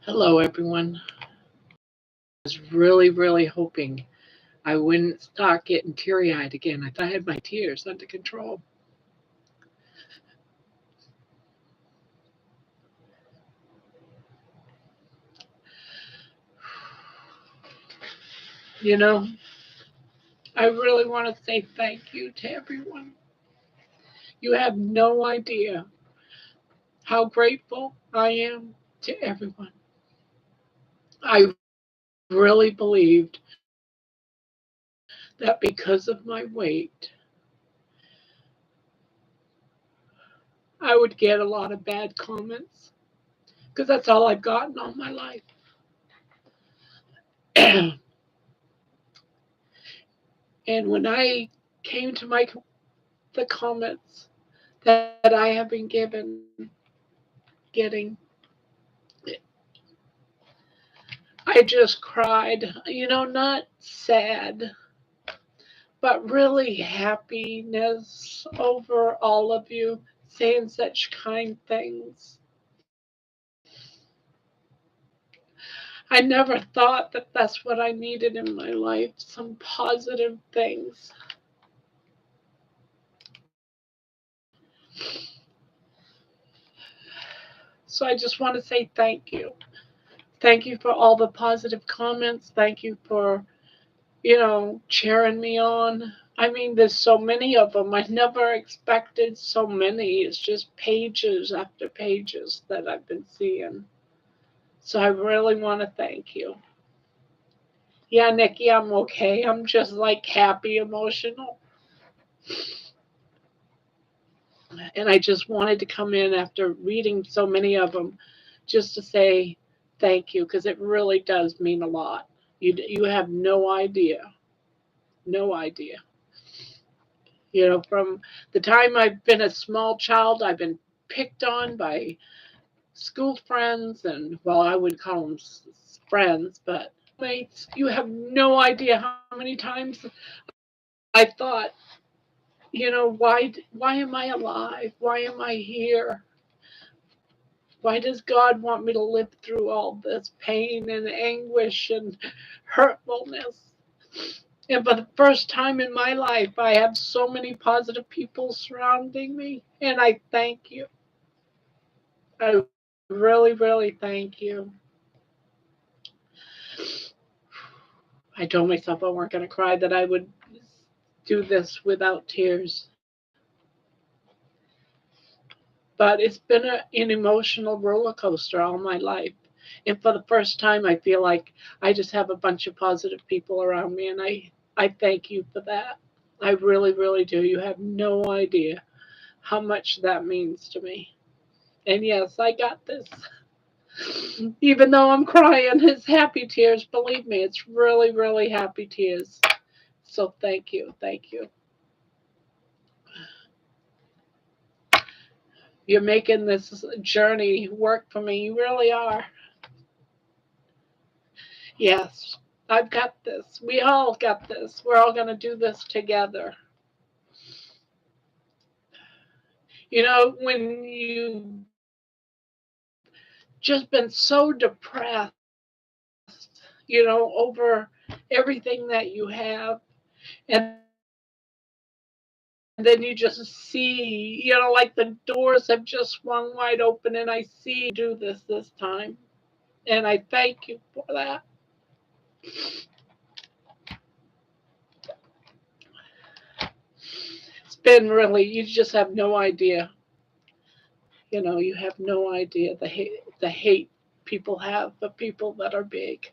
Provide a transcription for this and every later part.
Hello, everyone. I was really hoping I wouldn't start getting teary eyed again. I thought I had my tears under control. You know, I really want to say thank you to everyone. You have no idea how grateful I am to everyone. I really believed that because of my weight, I would get a lot of bad comments because that's all I've gotten all my life. And when I came to the comments that I have been getting, I just cried, not sad, but really happiness over all of you saying such kind things. I never thought that that's what I needed in my life, some positive things. So I just want to say thank you. Thank you for all the positive comments. Thank you for, cheering me on. I mean, there's so many of them. I never expected so many. It's just pages after pages that I've been seeing. So I really want to thank you. Yeah, Nikki, I'm okay. I'm just like happy, emotional. And I just wanted to come in after reading so many of them just to say thank you because it really does mean a lot. You have no idea. No idea. From the time I've been a small child, I've been picked on by school friends, and well, I would call them friends, but mates. You have no idea how many times I thought, why am I alive? Why am I here? Why does God want me to live through all this pain and anguish and hurtfulness? And for the first time in my life, I have so many positive people surrounding me, and I thank you. I really thank you. I told myself I weren't going to cry, that I would do this without tears. But it's been an emotional roller coaster all my life. And for the first time, I feel like I just have a bunch of positive people around me, and I thank you for that. I really do. You have no idea how much that means to me. And yes, I got this. Even though I'm crying, it's happy tears. Believe me, it's really happy tears. So thank you. Thank you. You're making this journey work for me. You really are. Yes, I've got this. We all got this. We're all going to do this together. When you've just been so depressed, over everything that you have, and then you just see, like the doors have just swung wide open, and I see you do this time. And I thank you for that. It's been really, you just have no idea. You have no idea the hate people have for people that are big.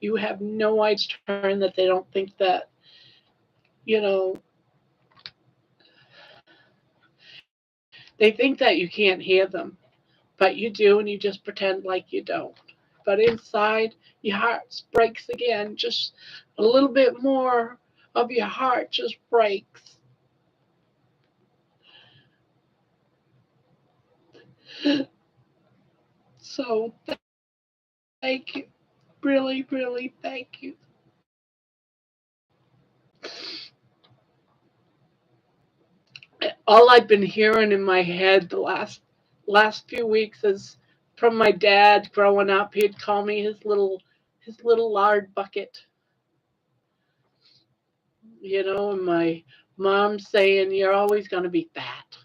You have no idea turn that they don't think that, you know, they think that you can't hear them, but you do, and you just pretend like you don't. But inside, your heart breaks again. Just a little bit more of your heart just breaks. So thank you. Really thank you. All I've been hearing in my head the last few weeks is from my dad growing up. He'd call me his little lard bucket, and my mom saying, "You're always going to be fat.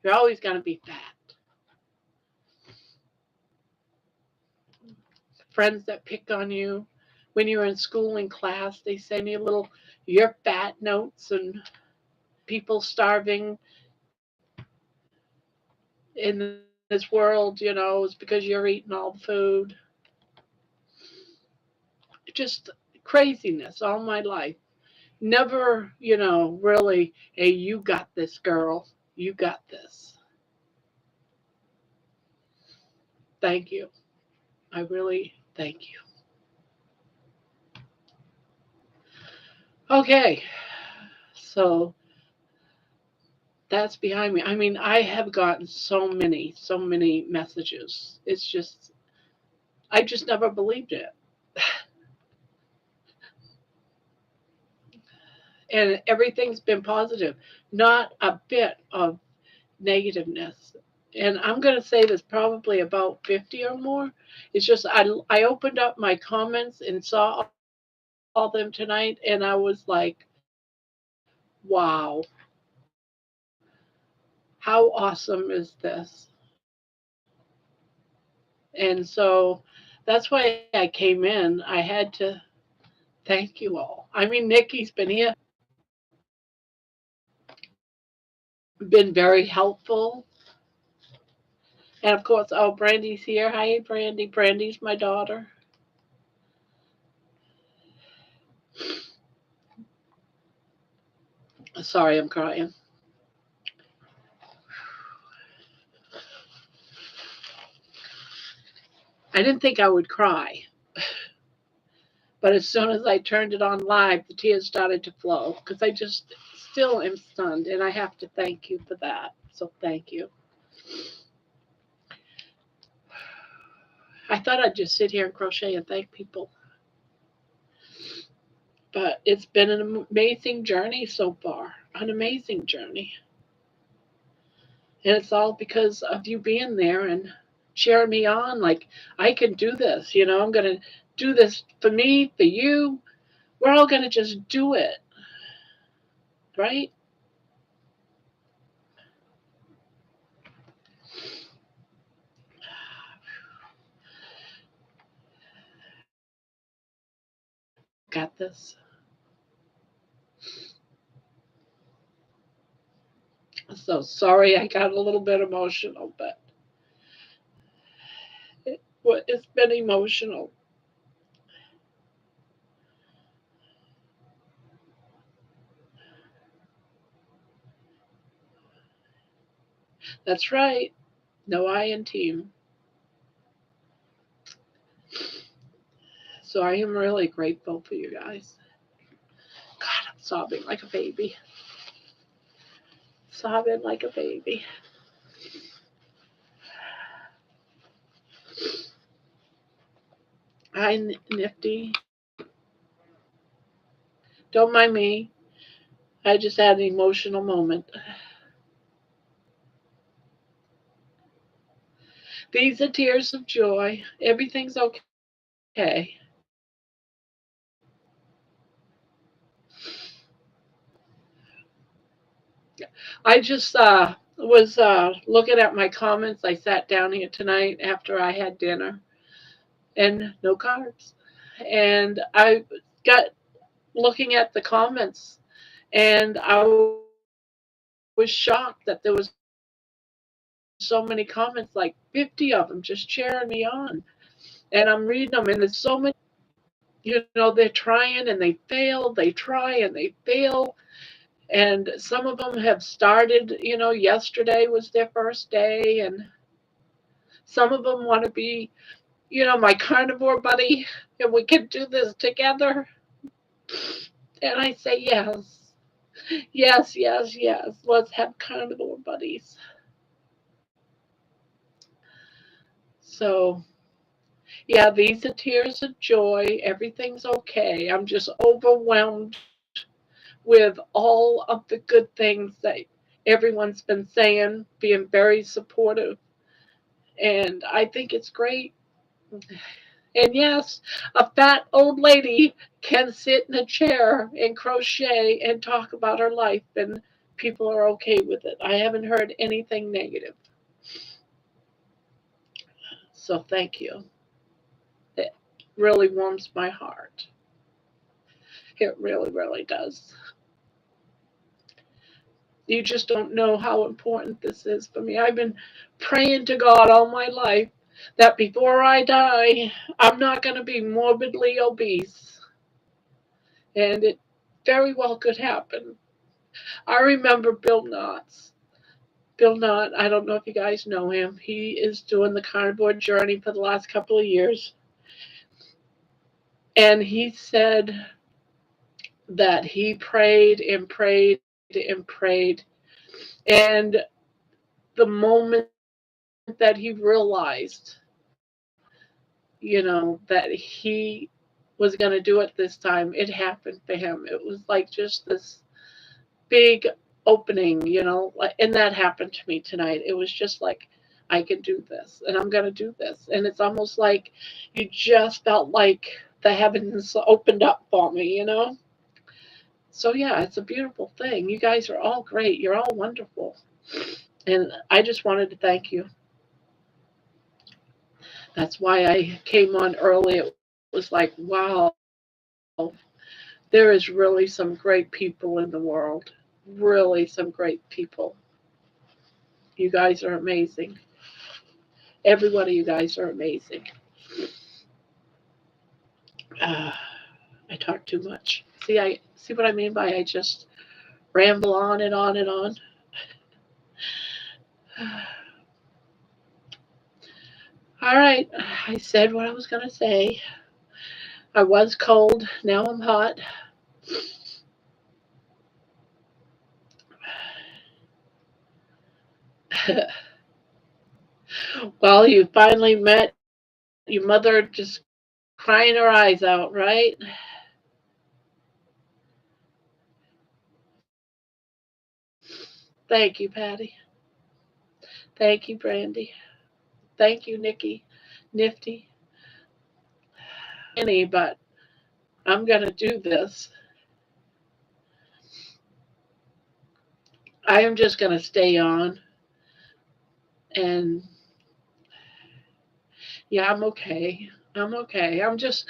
You're always going to be fat." Friends that pick on you when you're in school in class, they send you little "you're fat" notes, and people starving in this world, is because you're eating all the food. Just craziness all my life. Never, really, "Hey, you got this, girl. You got this." Thank you. I really thank you. Okay, so that's behind me. I mean, I have gotten so many messages. It's just, I just never believed it. And everything's been positive, not a bit of negativeness. And I'm going to say there's probably about 50 or more. It's just, I opened up my comments and saw all them tonight, and I was like, wow, how awesome is this? And so that's why I came in. I had to thank you all. I mean, Nikki's been here, been very helpful. And of course, oh, Brandy's here. Hi, Brandy. Brandy's my daughter. Sorry, I'm crying. I didn't think I would cry, but as soon as I turned it on live, the tears started to flow because I just still am stunned, and I have to thank you for that. So thank you. I thought I'd just sit here and crochet and thank people, but it's been an amazing journey so far. An amazing journey. And it's all because of you being there and cheering me on. Like, I can do this. I'm going to do this for me, for you. We're all going to just do it, right? Got this. So sorry I got a little bit emotional, but it's been emotional. That's right. No I in team. So I am really grateful for you guys. God, I'm sobbing like a baby. Sobbing like a baby. Hi, Nifty. Don't mind me. I just had an emotional moment. These are tears of joy. Everything's okay. I just was looking at my comments. I sat down here tonight after I had dinner and no carbs. And I got looking at the comments, and I was shocked that there was so many comments, like 50 of them just cheering me on. And I'm reading them, and there's so many, they're trying and they fail, they try and they fail. And some of them have started, yesterday was their first day, and some of them want to be, my carnivore buddy, and we can do this together. And I say, yes, yes, yes, yes. Let's have carnivore buddies. So, yeah, these are tears of joy. Everything's okay. I'm just overwhelmed with all of the good things that everyone's been saying, being very supportive. And I think it's great. And yes, a fat old lady can sit in a chair and crochet and talk about her life, and people are okay with it. I haven't heard anything negative. So thank you. It really warms my heart. It really, really does. You just don't know how important this is for me. I've been praying to God all my life that before I die, I'm not going to be morbidly obese. And it very well could happen. I remember Bill Knotts. Bill Knott, I don't know if you guys know him. He is doing the carnivore journey for the last couple of years. And he said that he prayed and prayed and prayed. And the moment that he realized, that he was going to do it this time, it happened for him. It was like just this big opening, and that happened to me tonight. It was just like, I can do this and I'm going to do this. And it's almost like you just felt like the heavens opened up for me. So, yeah, it's a beautiful thing. You guys are all great. You're all wonderful. And I just wanted to thank you. That's why I came on early. It was like, wow, there is really some great people in the world. Really, some great people. You guys are amazing. Every one of you guys are amazing. Uh, I talk too much. I see what I mean by I just ramble on and on and on. All right, I said what I was going to say. I was cold, now I'm hot. Well, you finally met your mother just crying her eyes out, right? Thank you, Patty. Thank you, Brandy. Thank you, Nikki. Nifty. Any, but I'm going to do this. I am just going to stay on. And yeah, I'm okay. I'm okay. I'm just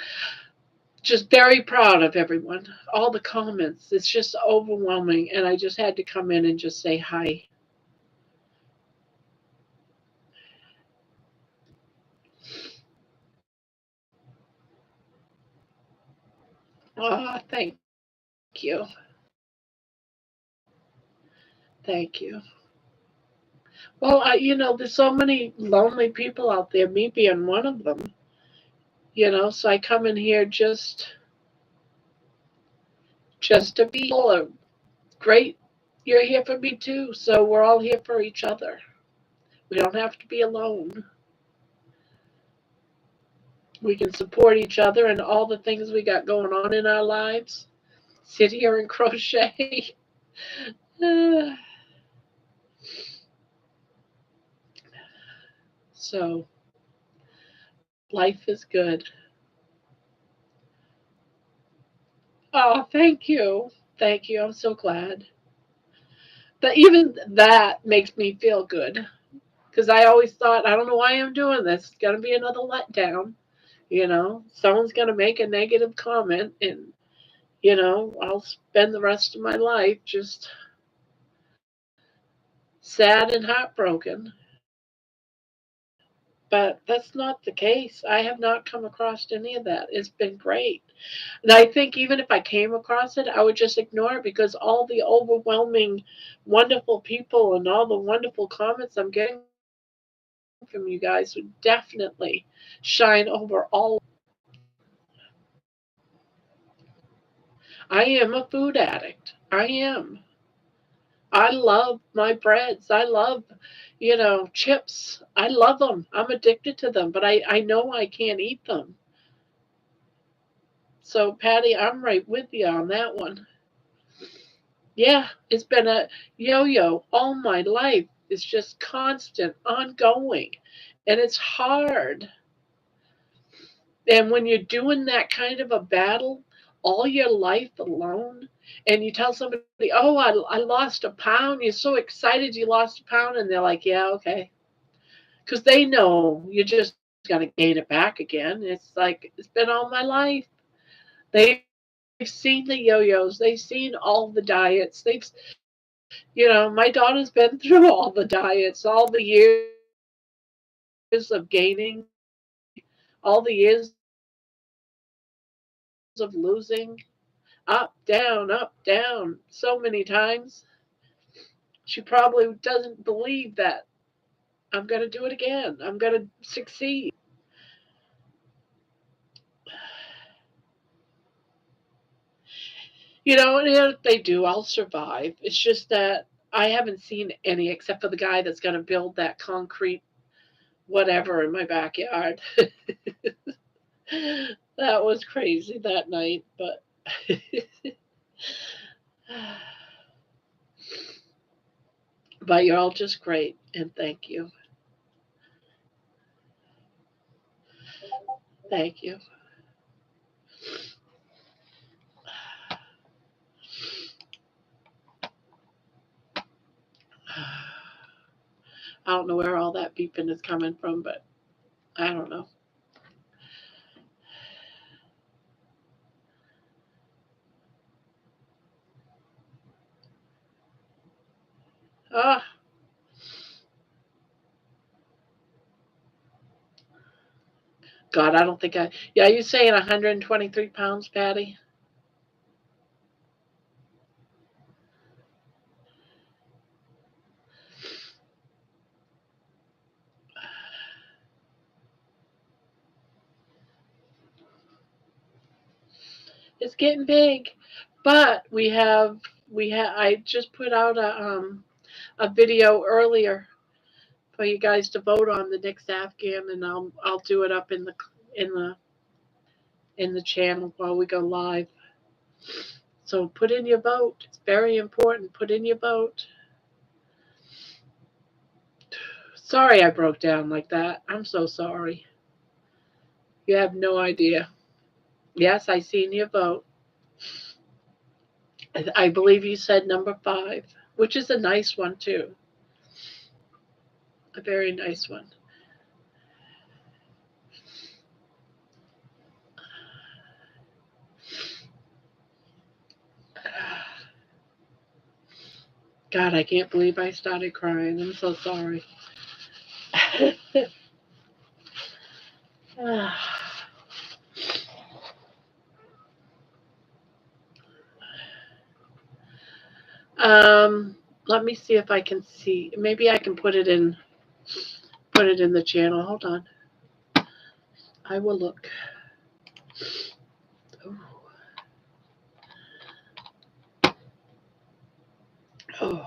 very proud of everyone. All the comments. It's just overwhelming. And I just had to come in and just say hi. Oh, thank you. Thank you. Well, there's so many lonely people out there, me being one of them, so I come in here just to be great. You're here for me too, so we're all here for each other. We don't have to be alone. We can support each other and all the things we got going on in our lives. Sit here and crochet. So, life is good. Oh, thank you. Thank you. I'm so glad. But even that makes me feel good because I always thought, I don't know why I'm doing this. It's going to be another letdown. Someone's going to make a negative comment, and, I'll spend the rest of my life just sad and heartbroken. But that's not the case. I have not come across any of that. It's been great. And I think even if I came across it, I would just ignore it because all the overwhelming, wonderful people and all the wonderful comments I'm getting from you guys would definitely shine over all. I am a food addict. I am. I love my breads. I love, chips. I love them. I'm addicted to them, but I know I can't eat them. So, Patty, I'm right with you on that one. Yeah, it's been a yo yo all my life. It's just constant, ongoing. And it's hard. And when you're doing that kind of a battle all your life alone, and you tell somebody, oh, I lost a pound, you're so excited you lost a pound, and they're like, yeah, okay. Because they know you're just going to gain it back again. It's like, it's been all my life. They've seen the yo-yos. They've seen all the diets. My daughter's been through all the diets, all the years of gaining, all the years of losing, up, down, up, down, so many times. She probably doesn't believe that I'm going to do it again. I'm going to succeed. And if they do, I'll survive. It's just that I haven't seen any except for the guy that's going to build that concrete whatever in my backyard. That was crazy that night, but but you're all just great, and thank you. Thank you. I don't know where all that beeping is coming from, but I don't know. Ah, God, I don't think I. Yeah, you saying 123 pounds, Patty? It's getting big, but we have. I just put out a video earlier for you guys to vote on the next Afghan, and I'll do it up in the in the channel while we go live. So put in your vote. It's very important. Put in your vote. Sorry I broke down like that. I'm so sorry. You have no idea. Yes, I seen your vote. I believe you said number 5, which is a nice one too. A very nice one. God, I can't believe I started crying. I'm so sorry. um, let me see if I can see. Maybe I can put it in the channel. Hold on. I will look. Oh, oh.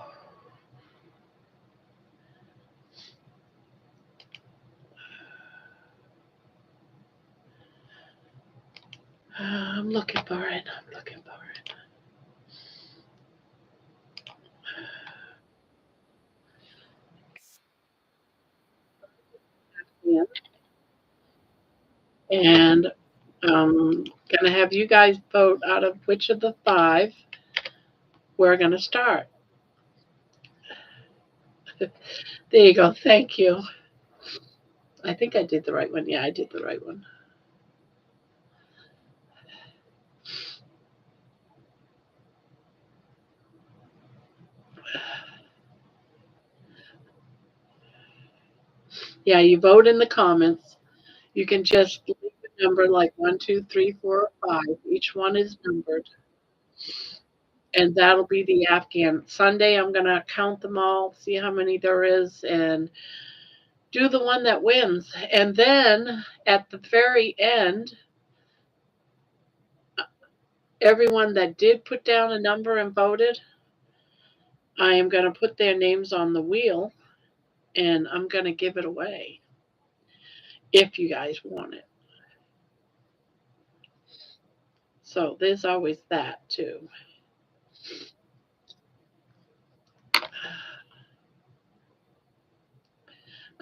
I'm looking for it. I'm looking for it. Yeah. And gonna have you guys vote out of which of the 5 we're gonna start. There you go. Thank you. I think I did the right one. Yeah, I did the right one. Yeah, you vote in the comments. You can just leave a number like 1, 2, 3, 4, or 5. Each one is numbered, and that'll be the Afghan. Sunday, I'm gonna count them all, see how many there is, and do the one that wins. And then at the very end, everyone that did put down a number and voted, I am going to put their names on the wheel and I'm going to give it away if you guys want it. So there's always that too.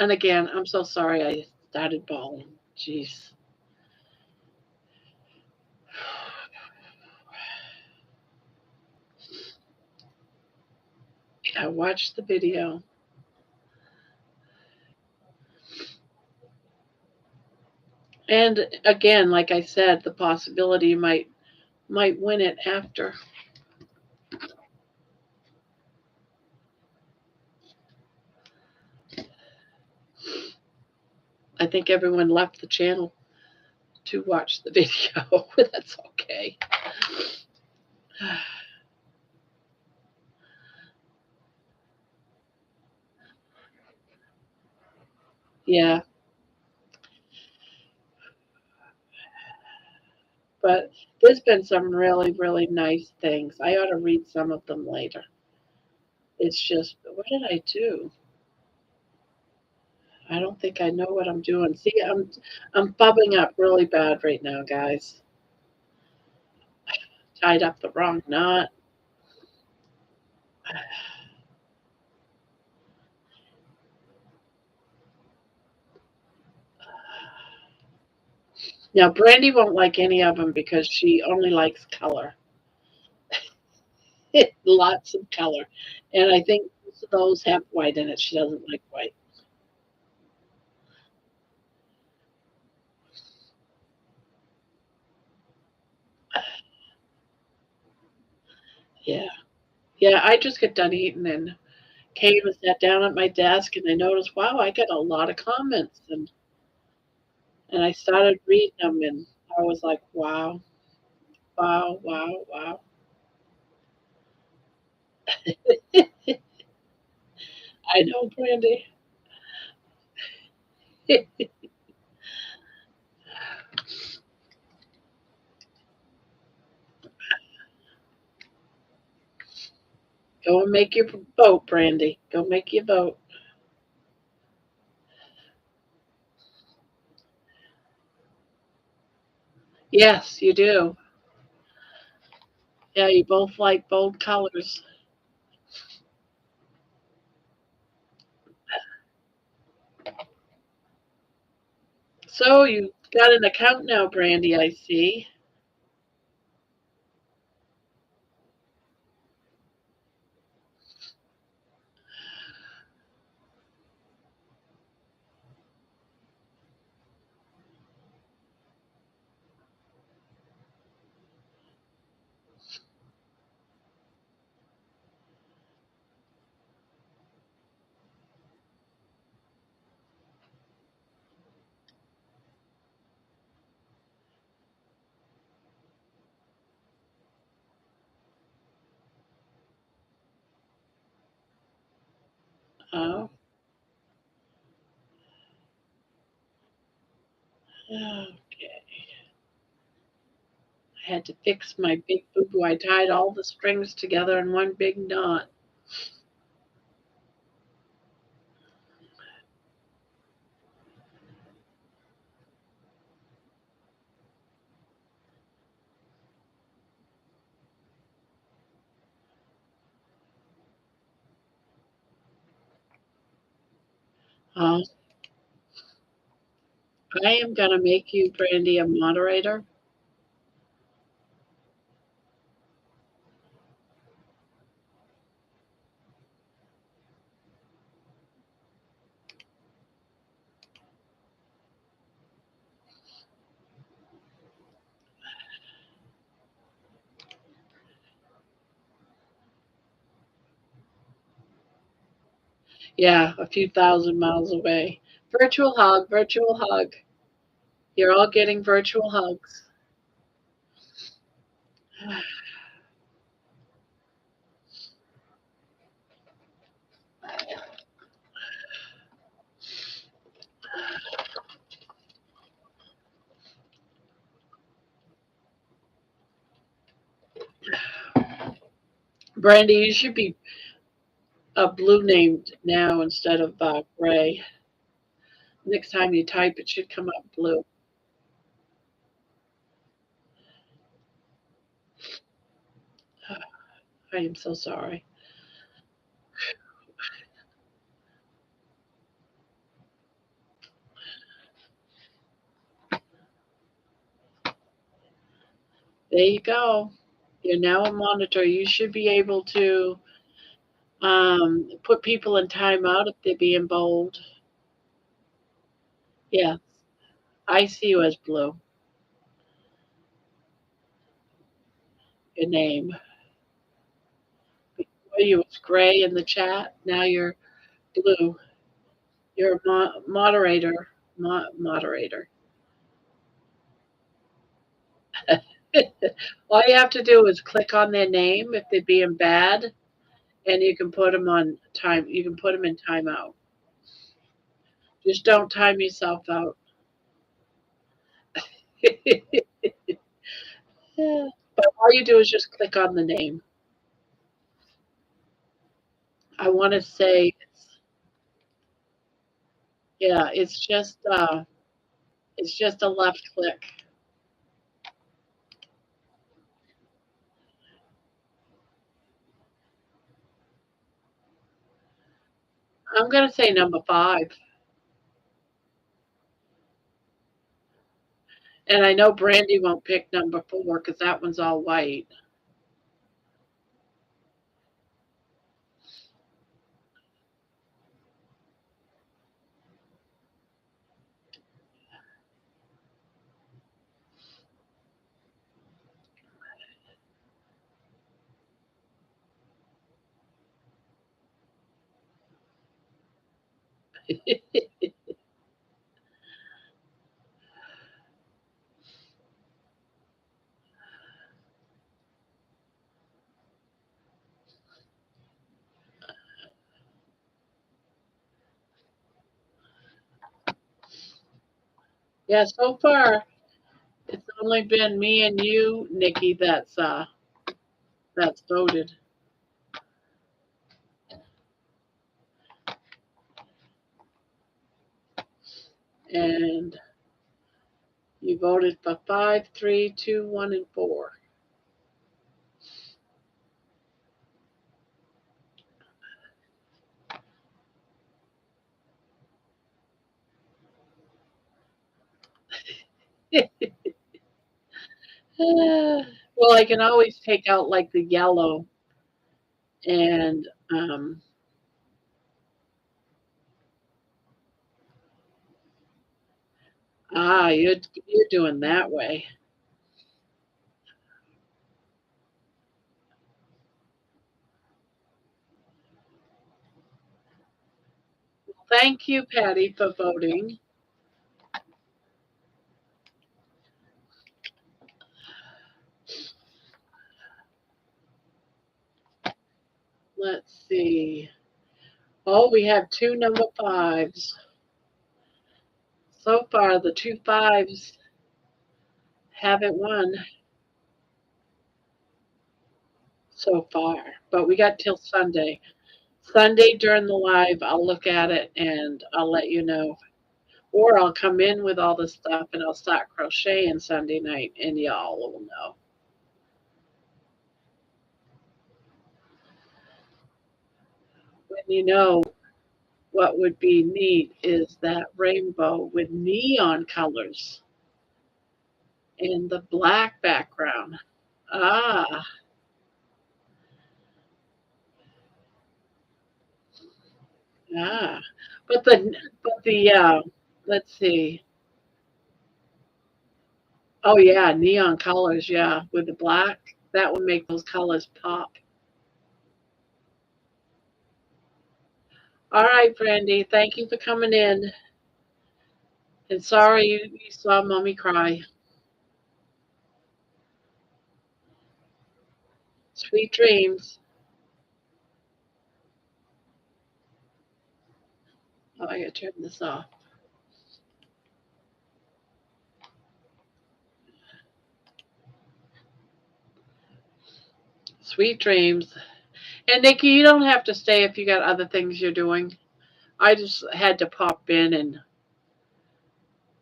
And again, I'm so sorry I started bawling. Jeez. I watched the video. And again, like I said, the possibility might win it after. I think everyone left the channel to watch the video. That's okay. Yeah, but there's been some really, really nice things. I ought to read some of them later. It's just, what did I do? I don't think I know what I'm doing. See, I'm bubbing up really bad right now, guys. Tied up the wrong knot. Now, Brandy won't like any of them because she only likes color, lots of color. And I think most of those have white in it. She doesn't like white. Yeah. Yeah, I just got done eating and came and sat down at my desk and I noticed, wow, I got a lot of comments and I started reading them and I was like, wow, wow, wow, wow. I know, Brandy. Go and make your vote, Brandy. Go make your vote. Yes, you do. Yeah, you both like bold colors. So you got an account now, Brandy, I see. Oh, okay. I had to fix my big boo boo. I tied all the strings together in one big knot. Oh, I am going to make you, Brandy, a moderator. Yeah, a few thousand miles away. Virtual hug, virtual hug. You're all getting virtual hugs. Brandy, you should be blue named now instead of gray. Next time you type, it should come up blue. I am so sorry. There you go. You're now a monitor. You should be able to put people in timeout if they're being bold. Yeah, I see you as blue. Your name. Before you was gray in the chat. Now you're blue. You're a moderator. Moderator. All you have to do is click on their name if they're being bad, and you can put them on time. You can put them in timeout. Just don't time yourself out. But all you do is just click on the name. I want to say, yeah, it's just a left click. I'm gonna say number 5, and I know Brandy won't pick number 4 because that one's all white. Yeah, so far it's only been me and you, Nikki, that's voted. And you voted for 5, 3, 2, 1, and 4. Well, I can always take out like the yellow and you're doing that way. Thank you, Patty, for voting. Let's see. Oh, we have 2 number 5s. So far, the 2 5s haven't won so far, but we got till Sunday. Sunday during the live, I'll look at it and I'll let you know. Or I'll come in with all the stuff and I'll start crocheting Sunday night and y'all will know. When you know what would be neat is that rainbow with neon colors and the black background. Ah, ah. But the let's see. Oh yeah, neon colors, yeah, with the black. That would make those colors pop. All right, Brandy, thank you for coming in. And sorry you saw mommy cry. Sweet dreams. Oh, I gotta turn this off. Sweet dreams. And Nikki, you don't have to stay if you got other things you're doing. I just had to pop in and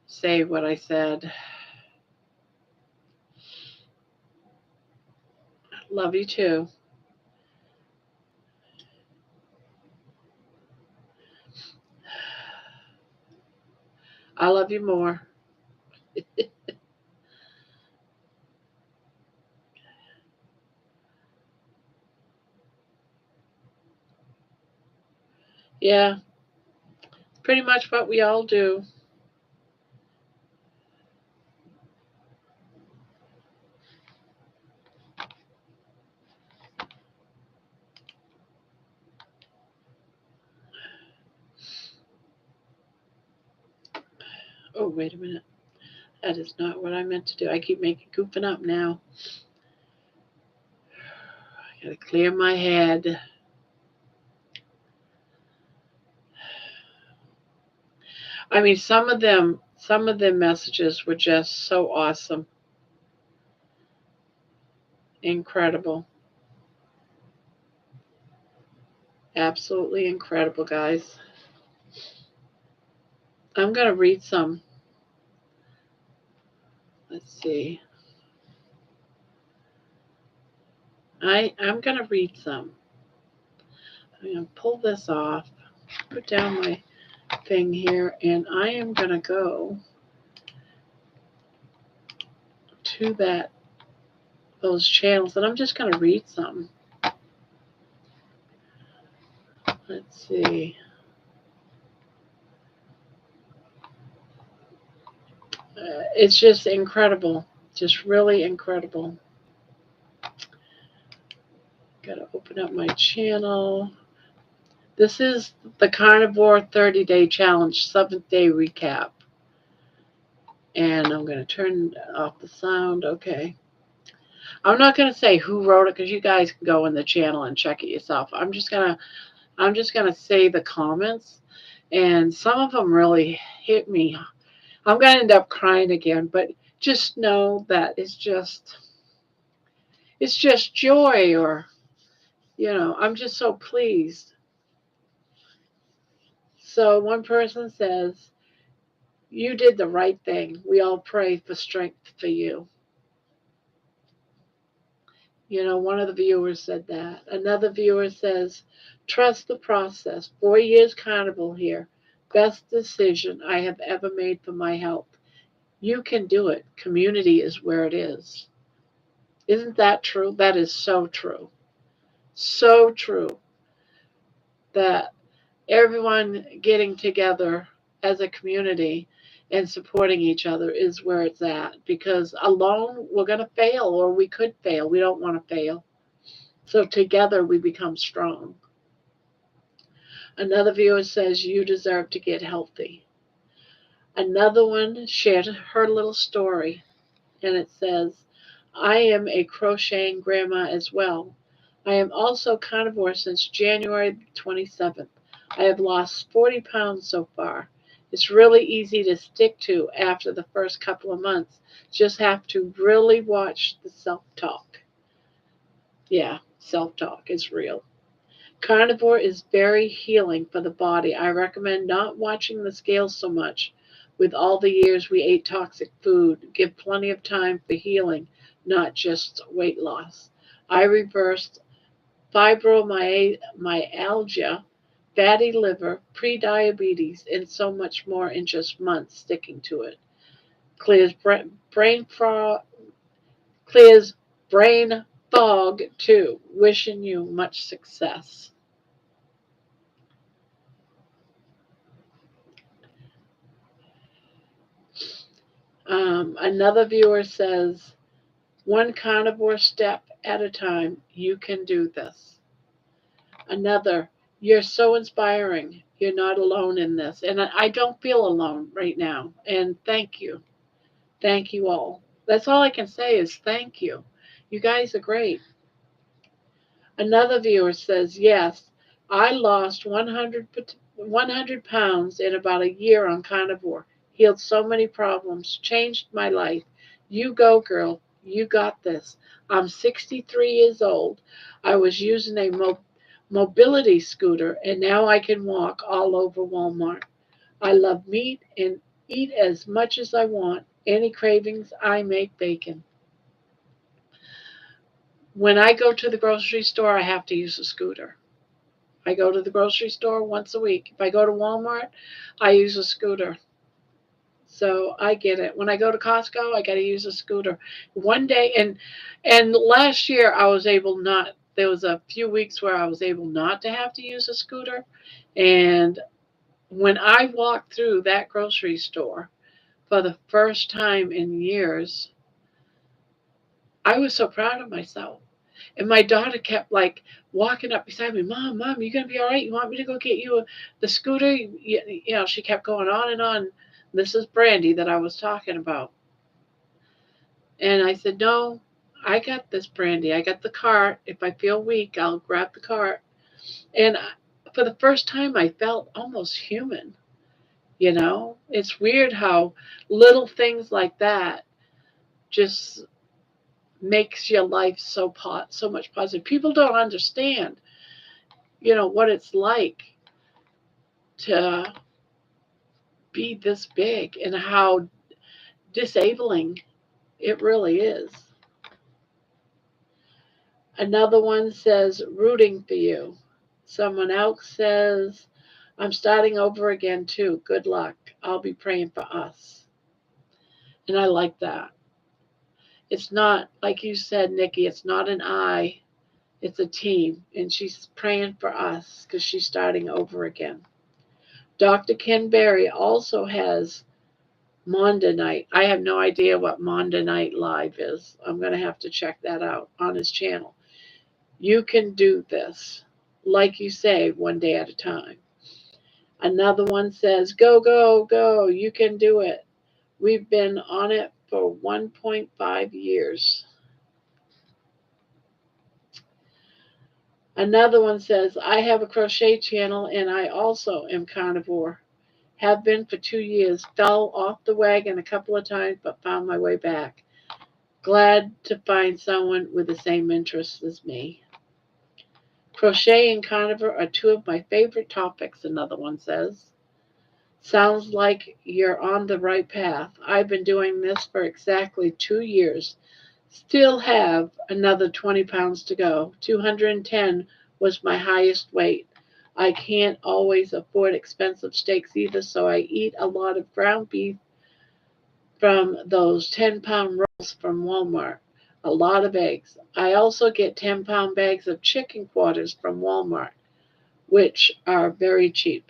say what I said. Love you too. I love you more. Yeah, pretty much what we all do. Oh, wait a minute. That is not what I meant to do. I keep making goofing up now. I gotta clear my head. I mean, some of them messages were just so awesome, incredible, absolutely incredible, guys. I'm gonna read some. Let's see. I'm gonna read some. I'm gonna pull this off, put down my thing here, and I am gonna go to those channels, and I'm just gonna read some. Let's see. It's just incredible, just really incredible. Gotta open up my channel. This is the Carnivore 30-day challenge, 7th day recap. And I'm going to turn off the sound. Okay. I'm not going to say who wrote it because you guys can go in the channel and check it yourself. I'm just going to say the comments, and some of them really hit me. I'm going to end up crying again, but just know that it's just joy, or I'm just so pleased. So one person says, "You did the right thing. We all pray for strength for you." One of the viewers said that. Another viewer says, "Trust the process. 4 years carnival here. Best decision I have ever made for my health. You can do it. Community is where it is." Isn't that true? That is so true. So true that everyone getting together as a community and supporting each other is where it's at, because alone we're going to fail, or we could fail. We don't want to fail. So together we become strong. Another viewer says, "You deserve to get healthy." Another one shared her little story, and it says, "I am a crocheting grandma as well. I am also carnivore since January 27th. I have lost 40 pounds so far. It's really easy to stick to after the first couple of months. Just have to really watch the self talk." Yeah, self talk is real. Carnivore is very healing for the body. I recommend not watching the scales so much. With all the years we ate toxic food, give plenty of time for healing, not just weight loss. I reversed fibromyalgia, fatty liver, prediabetes, and so much more in just months sticking to it. Clears brain fog, clears brain fog too. Wishing you much success. Another viewer says, "One carnivore step at a time, you can do this." Another, "You're so inspiring. You're not alone in this." And I don't feel alone right now. And thank you. Thank you all. That's all I can say is thank you. You guys are great. Another viewer says, "Yes, I lost 100 pounds in about a year on carnivore. Healed so many problems, changed my life. You go, girl. You got this. I'm 63 years old. I was using a mobility scooter, and now I can walk all over Walmart. I love meat and eat as much as I want. Any cravings, I make bacon. When I go to the grocery store, I have to use a scooter. I go to the grocery store once a week. If I go to Walmart, I use a scooter. So I get it. When I go to Costco, I got to use a scooter. One day, and last year I was able not there was a few weeks where I was able not to have to use a scooter. And when I walked through that grocery store for the first time in years, I was so proud of myself. And my daughter kept like walking up beside me, Mom, you gonna be all right? You want me to go get you the scooter? She kept going on and on. This is Brandy that I was talking about. And I said, No, I got this, Brandy. I got the cart. If I feel weak, I'll grab the cart. And for the first time, I felt almost human. It's weird how little things like that just makes your life so much positive. People don't understand, what it's like to be this big and how disabling it really is. Another one says, rooting for you. Someone else says, I'm starting over again too. Good luck. I'll be praying for us. And I like that. It's not, like you said, Nikki, it's not an I, it's a team. And she's praying for us because she's starting over again. Dr. Ken Berry also has Mondanite. I have no idea what Mondanite Live is. I'm going to have to check that out on his channel. You can do this, like you say, one day at a time. Another one says, go, go, go. You can do it. We've been on it for 1.5 years. Another one says, I have a crochet channel and I also am carnivore. Have been for 2 years. Fell off the wagon a couple of times, but found my way back. Glad to find someone with the same interests as me. Crochet and carnivore are two of my favorite topics, another one says. Sounds like you're on the right path. I've been doing this for exactly 2 years. Still have another 20 pounds to go. 210 was my highest weight. I can't always afford expensive steaks either, so I eat a lot of ground beef from those 10-pound rolls from Walmart. A lot of eggs. I also get 10-pound bags of chicken quarters from Walmart, which are very cheap.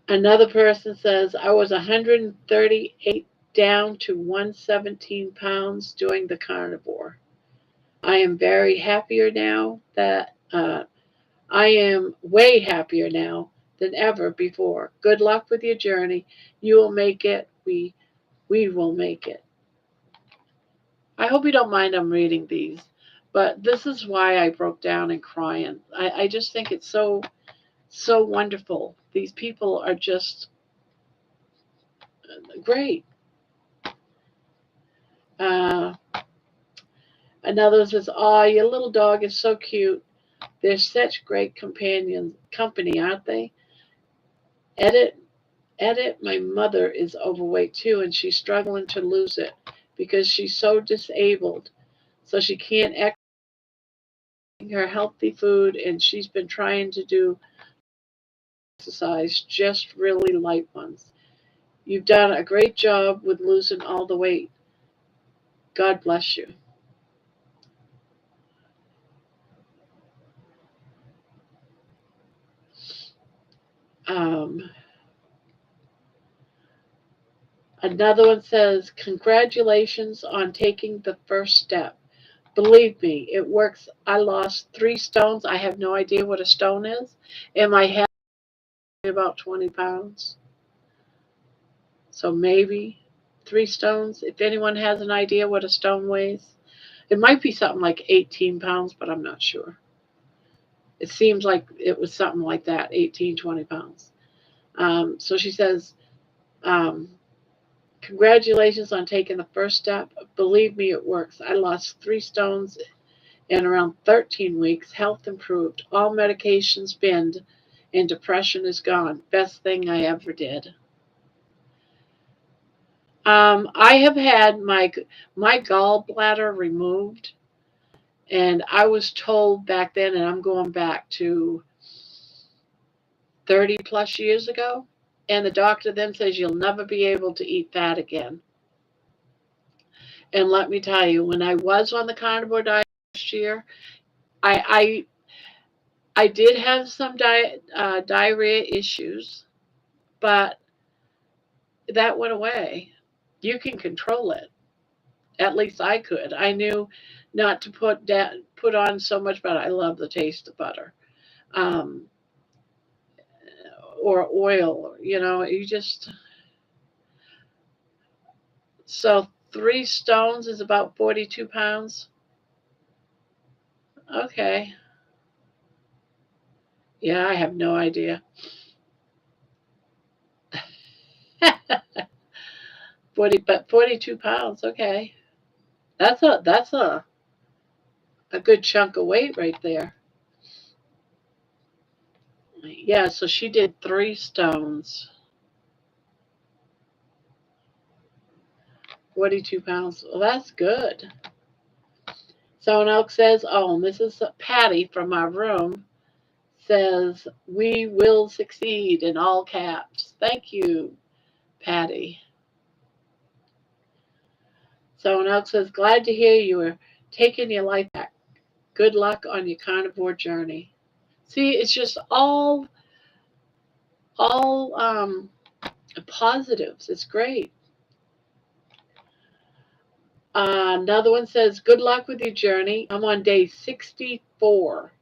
Another person says, I was 138 down to 117 pounds doing the carnivore. I am very happier now that I am way happier now than ever before. Good luck with your journey. You will make it. We will make it. I hope you don't mind I'm reading these, but this is why I broke down and crying. I just think it's so wonderful. These people are just great. Another says, "Oh, your little dog is so cute. They're such great company, aren't they?" Edit. My mother is overweight too, and she's struggling to lose it because she's so disabled, so she can't her healthy food, and she's been trying to do exercise, just really light ones. You've done a great job with losing all the weight. God bless you. Um, Another one says, congratulations on taking the first step. Believe me, it works. I lost 3 stones. I have no idea what a stone is. And my head is about 20 pounds. So maybe 3 stones. If anyone has an idea what a stone weighs, it might be something like 18 pounds, but I'm not sure. It seems like it was something like that, 18, 20 pounds. So she says, um, congratulations on taking the first step. Believe me, it works. I lost 3 stones in around 13 weeks. Health improved. All medications binned, and depression is gone. Best thing I ever did. I have had my gallbladder removed, and I was told back then, and I'm going back to 30 plus years ago, and the doctor then says you'll never be able to eat fat again. And let me tell you, when I was on the carnivore diet last year, I did have some diarrhea issues, but that went away. You can control it. At least I could. I knew not to put on so much butter. I love the taste of butter, um, or oil. You just so 3 stones is about 42 pounds. Okay, yeah, I have no idea. 42 pounds. Okay, that's a good chunk of weight right there. Yeah, so she did 3 stones, 42 pounds. Well, that's good. Someone else says, oh, and this is Patty from our room, says, we will succeed in all caps. Thank you, Patty. Someone else says, glad to hear you are taking your life back. Good luck on your carnivore journey. See, it's just all positives. It's great. Another one says, good luck with your journey. I'm on day 64.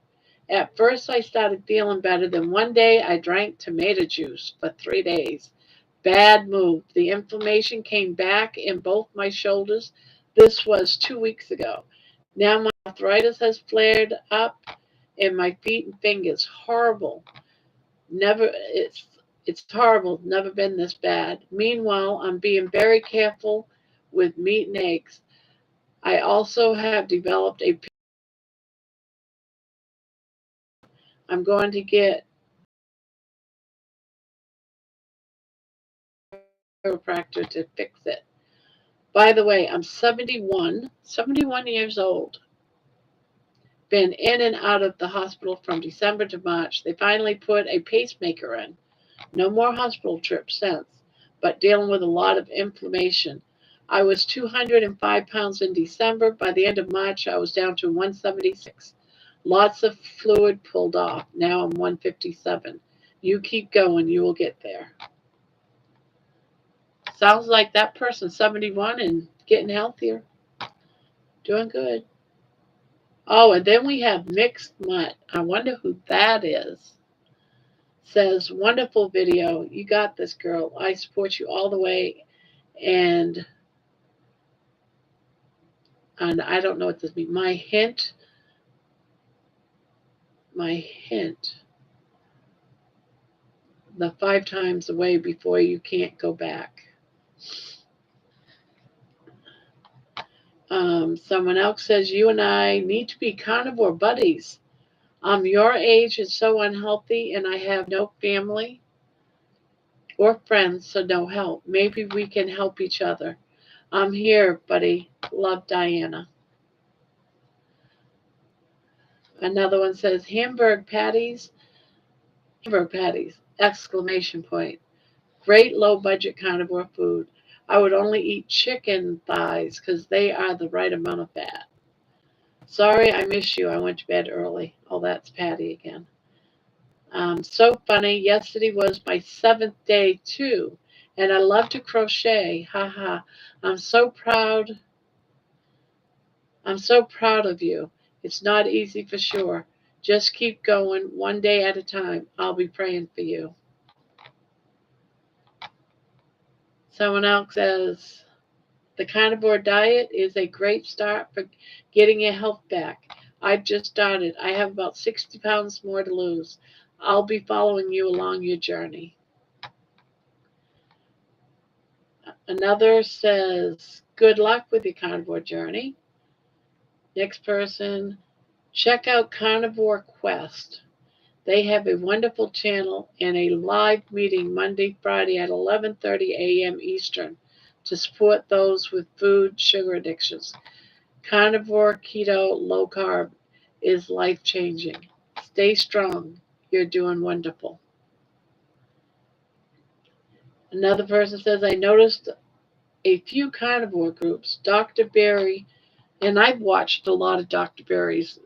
At first, I started feeling better. Then one day, I drank tomato juice for 3 days. Bad move. The inflammation came back in both my shoulders. This was 2 weeks ago. Now my arthritis has flared up in my feet and fingers. Horrible. Never. It's horrible. Never been this bad. Meanwhile, I'm being very careful with meat and eggs. I also have developed a. I'm going to get a chiropractor to fix it. By the way, I'm 71 years old. Been in and out of the hospital from December to March. They finally put a pacemaker in. No more hospital trips since, but dealing with a lot of inflammation. I was 205 pounds in December. By the end of March, I was down to 176. Lots of fluid pulled off. Now I'm 157. You keep going, you will get there. Sounds like that person's 71 and getting healthier. Doing good. Oh, and then we have Mixed Mutt. I wonder who that is. Says, wonderful video. You got this, girl. I support you all the way. And I don't know what this means. My hint, the 5 times away before you can't go back. Someone else says, you and I need to be carnivore buddies. I'm your age and so unhealthy, and I have no family or friends, so no help. Maybe we can help each other. I'm here, buddy. Love, Diana. Another one says, hamburger patties, exclamation point. Great low budget carnivore food. I would only eat chicken thighs because they are the right amount of fat. Sorry, I miss you. I went to bed early. Oh, that's Patty again. So funny. Yesterday was my 7th day too, and I love to crochet. Haha. I'm so proud. I'm so proud of you. It's not easy for sure. Just keep going, one day at a time. I'll be praying for you. Someone else says, the carnivore diet is a great start for getting your health back. I've just started. I have about 60 pounds more to lose. I'll be following you along your journey. Another says, good luck with your carnivore journey. Next person, check out Carnivore Quest. They have a wonderful channel and a live meeting Monday, Friday at 11:30 a.m. Eastern to support those with food sugar addictions. Carnivore, keto, low carb is life changing. Stay strong. You're doing wonderful. Another person says, I noticed a few carnivore groups. Dr. Berry, and I've watched a lot of Dr. Berry's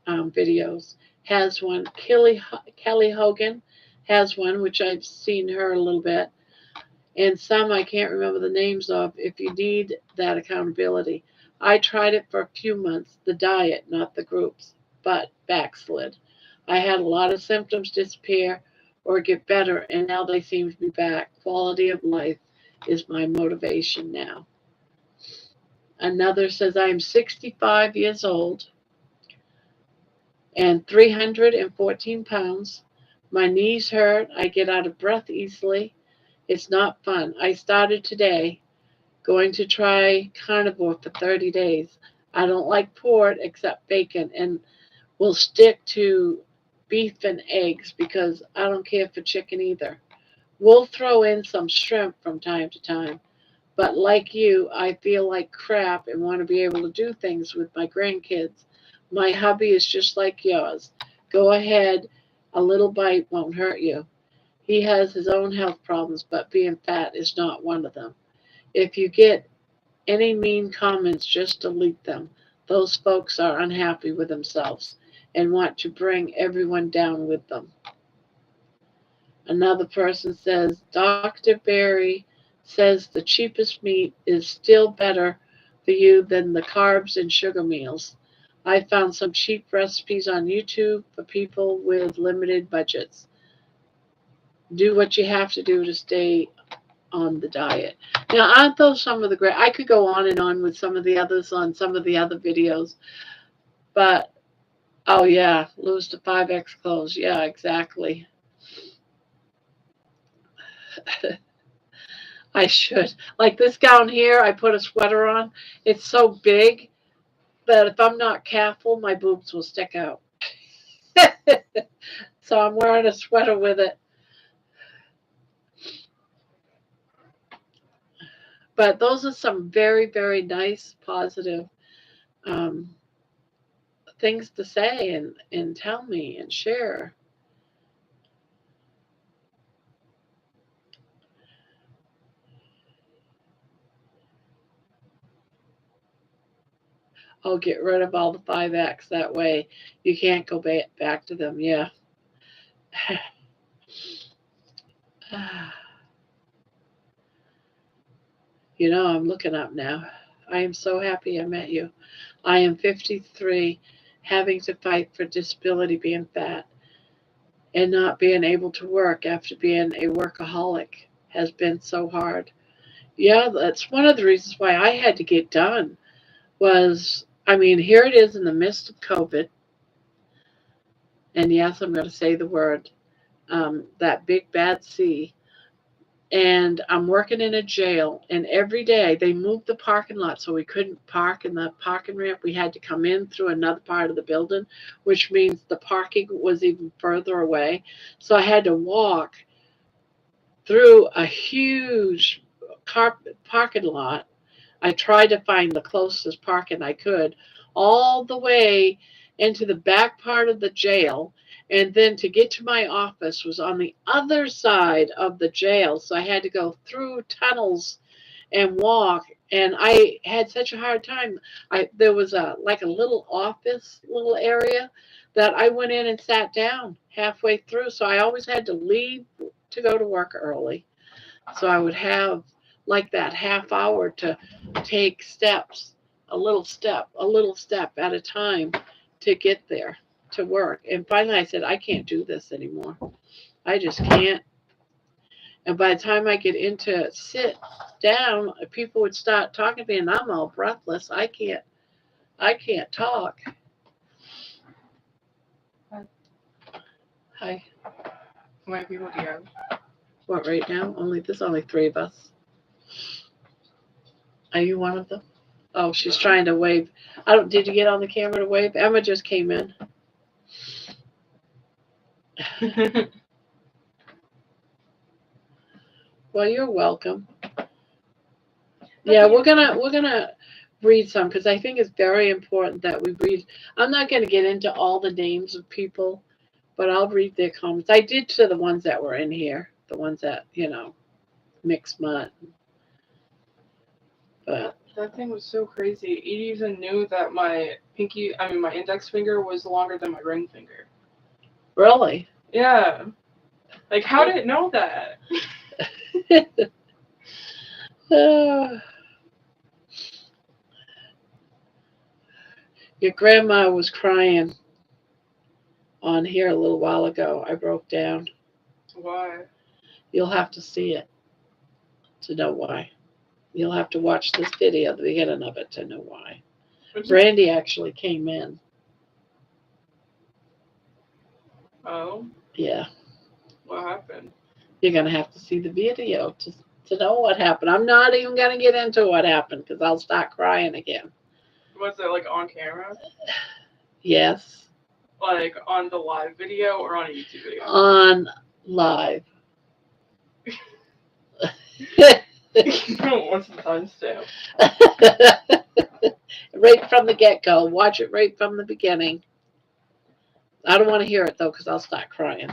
videos, has one. Kelly Hogan has one, which I've seen her a little bit, and some I can't remember the names of. If you need that accountability, I tried it for a few months, the diet, not the groups, but backslid. I had a lot of symptoms disappear or get better, and now they seem to be back. Quality of life is my motivation now. Another says, I am 65 years old and 314 pounds. My knees hurt. I get out of breath easily. It's not fun. I started today going to try carnivore for 30 days. I don't like pork except bacon and will stick to beef and eggs because I don't care for chicken either. We'll throw in some shrimp from time to time. But like you, I feel like crap and want to be able to do things with my grandkids. My hubby is just like yours. Go ahead, a little bite won't hurt you. He has his own health problems, but being fat is not one of them. If you get any mean comments, just delete them. Those folks are unhappy with themselves and want to bring everyone down with them. Another person says, Dr. Berry says the cheapest meat is still better for you than the carbs and sugar meals. I found some cheap recipes on YouTube for people with limited budgets. Do what you have to do to stay on the diet. Now, aren't those some of the great? I could go on and on with some of the others on some of the other videos, but oh yeah, lose the 5X clothes. Yeah, exactly. I should. Like this gown here, I put a sweater on. It's so big that if I'm not careful, my boobs will stick out. So I'm wearing a sweater with it. But those are some very, very nice, positive um, things to say and tell me and share. Oh, get rid of all the 5X. That way you can't go back to them. Yeah. You know, I'm looking up now. I am so happy I met you. I am 53, having to fight for disability being fat and not being able to work after being a workaholic has been so hard. Yeah, that's one of the reasons why I had to get done was, I mean, here it is in the midst of COVID. And yes, I'm going to say the word, that big bad C. And I'm working in a jail, and every day they moved the parking lot so we couldn't park in the parking ramp. We had to come in through another part of the building, which means the parking was even further away. So I had to walk through a huge parking lot. I tried to find the closest parking I could, all the way into the back part of the jail. And then to get to my office was on the other side of the jail. So I had to go through tunnels and walk. And I had such a hard time. There was a like a little office, little area that I went in and sat down halfway through. So I always had to leave to go to work early. So I would have like that half hour to take steps, a little step at a time to get there to work. And finally I said, I can't do this anymore. I just can't. And by the time I get into sit down, people would start talking to me and I'm all breathless. I can't talk. Hi. How many people do you have? What right now? There's only three of us. Are you one of them? Oh, she's trying to wave. I don't. Did you get on the camera to wave? Emma just came in. Well, you're welcome. Yeah, we're gonna read some because I think it's very important that we read. I'm not gonna get into all the names of people, but I'll read their comments. I did to the ones that were in here, the ones that Mixed Mutt. But That thing was so crazy. It even knew that my my index finger was longer than my ring finger. really, Yeah. Like, how did it know that? Your grandma was crying on here a little while ago. I broke down. Why? You'll have to see it to know why. You'll have to watch this video, the beginning of it, to know why. Brandy actually came in. Oh, Yeah, what happened? you're going to have to see the video to know what happened. I'm not even going to get into what happened because I'll start crying again. Was it like on camera? Yes, Like on the live video or on a YouTube video? on live. What's the timestamp? Right from the get-go. Watch it right from the beginning. I don't want to hear it though because I'll start crying.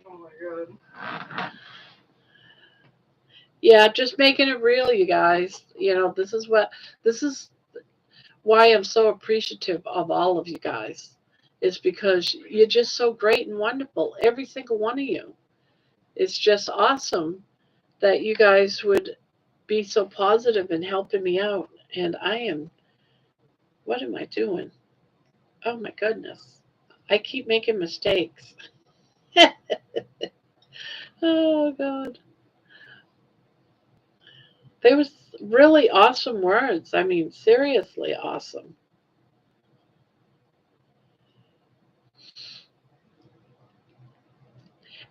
Oh my god. Yeah, just making it real, you guys. You know, this is why I'm so appreciative of all of you guys. It's because you're just so great and wonderful. Every single one of you. It's just awesome that you guys would be so positive and helping me out. And what am I doing? Oh my goodness. I keep making mistakes. Oh God. They was really awesome words. I mean, seriously awesome.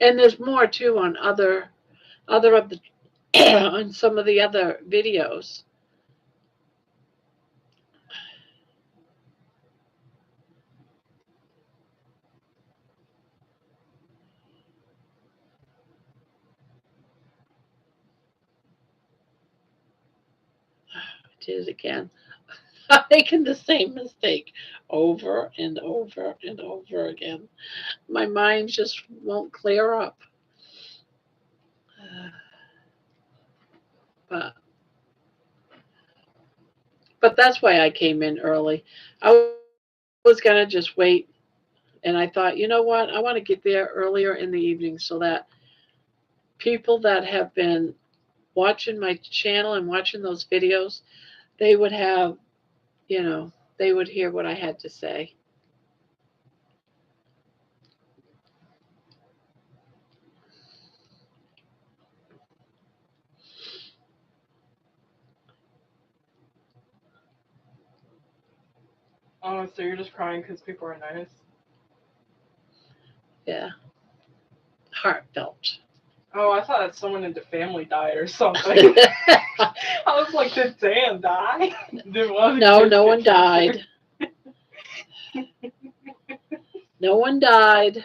And there's more too on other of the on some of the other videos. I did it again. I'm making the same mistake over and over and over again. My mind just won't clear up. But that's why I came in early. I was gonna just wait, and I thought, you know what? I want to get there earlier in the evening so that people that have been watching my channel and watching those videos, they would have, they would hear what I had to say. Oh, so you're just crying because people are nice? Yeah. Heartfelt. Oh, I thought that someone in the family died or something. I was like, did Dan die? No, no one died. No one died.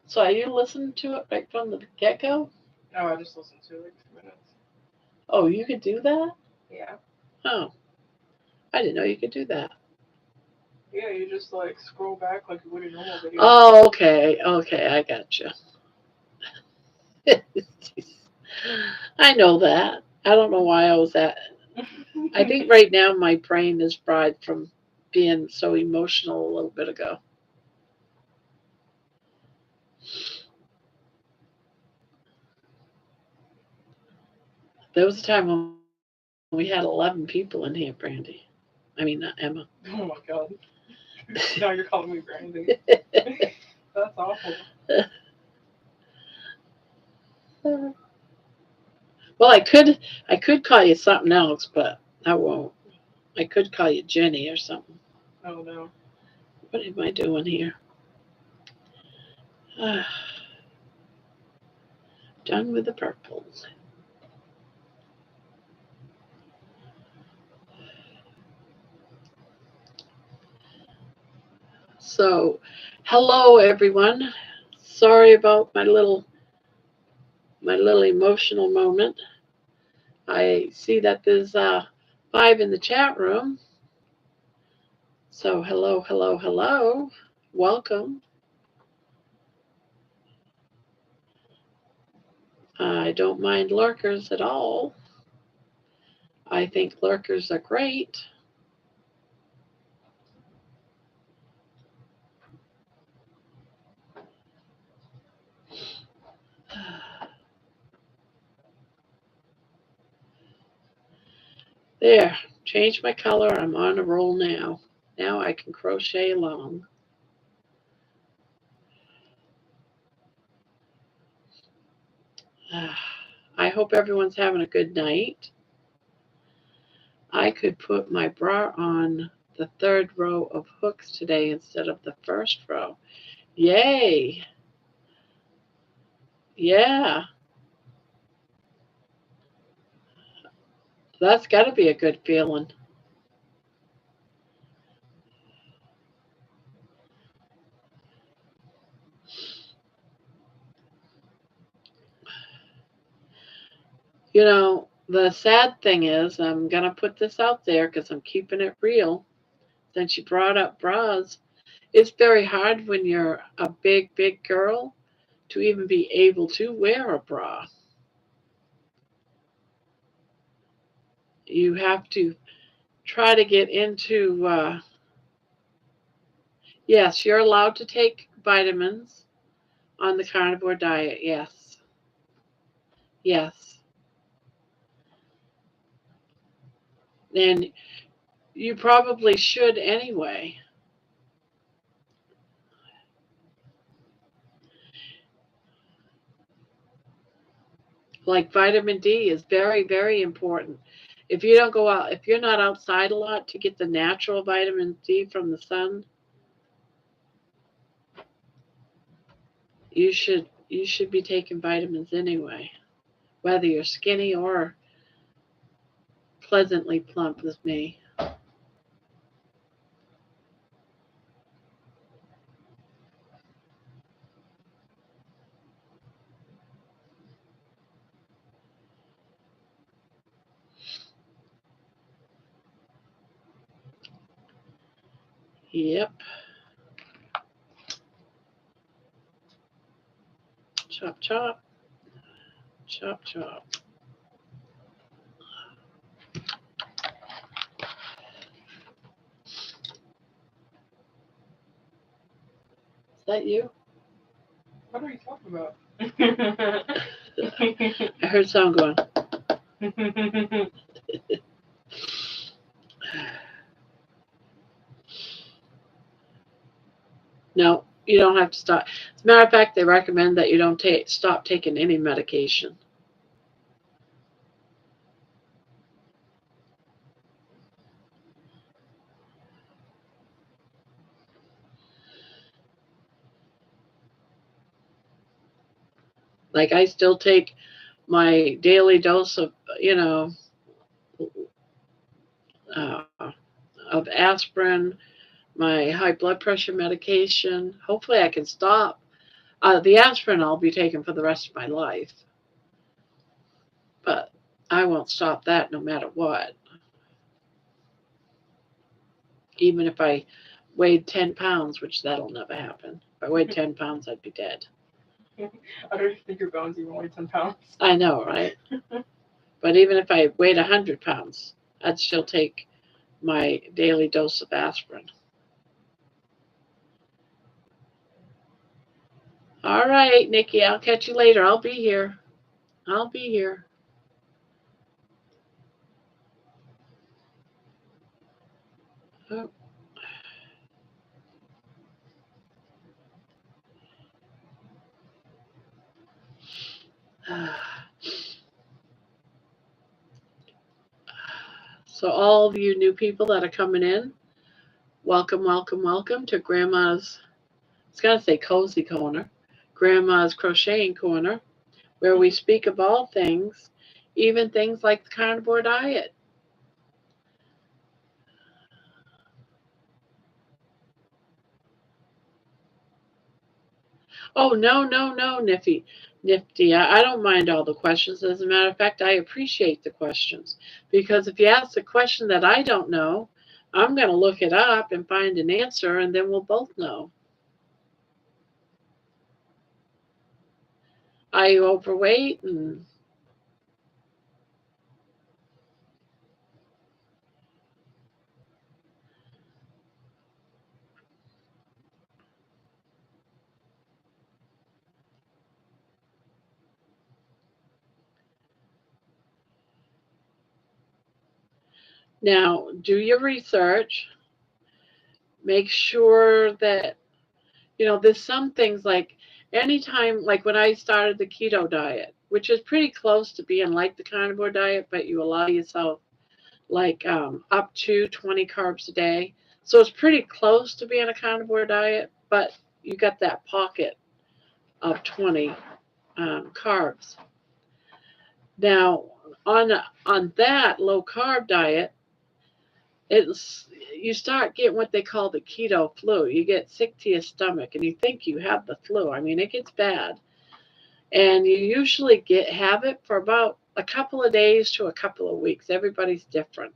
So are you listening to it right from the get-go? No, I just listened to it like 2 minutes. Oh, you could do that? Yeah. Oh, I didn't know you could do that. Yeah, you just like scroll back like you would a normal video. Oh, okay. Okay, I got you. I know that. I don't know why I was at. I think right now my brain is fried from being so emotional a little bit ago. There was a time when we had 11 people in here, Brandy. I mean, not Emma. Oh my god. Now you're calling me Brandy. That's awful. Well, I could call you something else, but I won't. I could call you Jenny or something. Oh no. What am I doing here? Done with the purple. So, hello everyone. Sorry about my little emotional moment. I see that there's 5 in the chat room. So hello, hello, hello. Welcome. I don't mind lurkers at all. I think lurkers are great. There, change my color. I'm on a roll now. Now I can crochet along. I hope everyone's having a good night. I could put my bra on the 3rd row of hooks today instead of the 1st row. Yay! Yeah, that's got to be a good feeling. You know, the sad thing is, I'm going to put this out there because I'm keeping it real. Since you brought up bras, it's very hard when you're a big, big girl to even be able to wear a bra. You have to try to get into, yes, you're allowed to take vitamins on the carnivore diet. Yes. Yes. And you probably should anyway. Like vitamin D is very, very important. If you don't go out, if you're not outside a lot to get the natural vitamin D from the sun, you should be taking vitamins anyway, whether you're skinny or pleasantly plump as me. Yep. Chop chop. Chop chop. Is that you? What are you talking about? I heard sound going. No, you don't have to stop. As a matter of fact, they recommend that you don't stop taking any medication. Like I still take my daily dose of, uh, of aspirin, my high blood pressure medication. Hopefully, I can stop. The aspirin I'll be taking for the rest of my life, but I won't stop that no matter what. Even if I weighed 10 pounds, which that'll never happen. If I weighed 10 pounds, I'd be dead. I don't think your bones even weigh 10 pounds. I know, right? But even if I weighed 100 pounds, I'd still take my daily dose of aspirin. All right, Nikki, I'll catch you later. I'll be here. I'll be here. Oh. So all of you new people that are coming in, welcome, welcome, welcome to Grandma's, I was going to say Cozy Corner, Grandma's Crocheting Corner, where we speak of all things, even things like the carnivore diet. Oh, no, no, no, Nifty. I don't mind all the questions. As a matter of fact, I appreciate the questions because if you ask a question that I don't know, I'm going to look it up and find an answer, and then we'll both know. Are you overweight? And now, do your research. Make sure that there's some things like anytime, like when I started the keto diet, which is pretty close to being like the carnivore diet, but you allow yourself like up to 20 carbs a day. So it's pretty close to being a carnivore diet, but you got that pocket of 20 carbs. Now, on on that low carb diet, it's you start getting what they call the keto flu. You get sick to your stomach, and you think you have the flu. I mean, it gets bad, and you usually have it for about a couple of days to a couple of weeks. Everybody's different.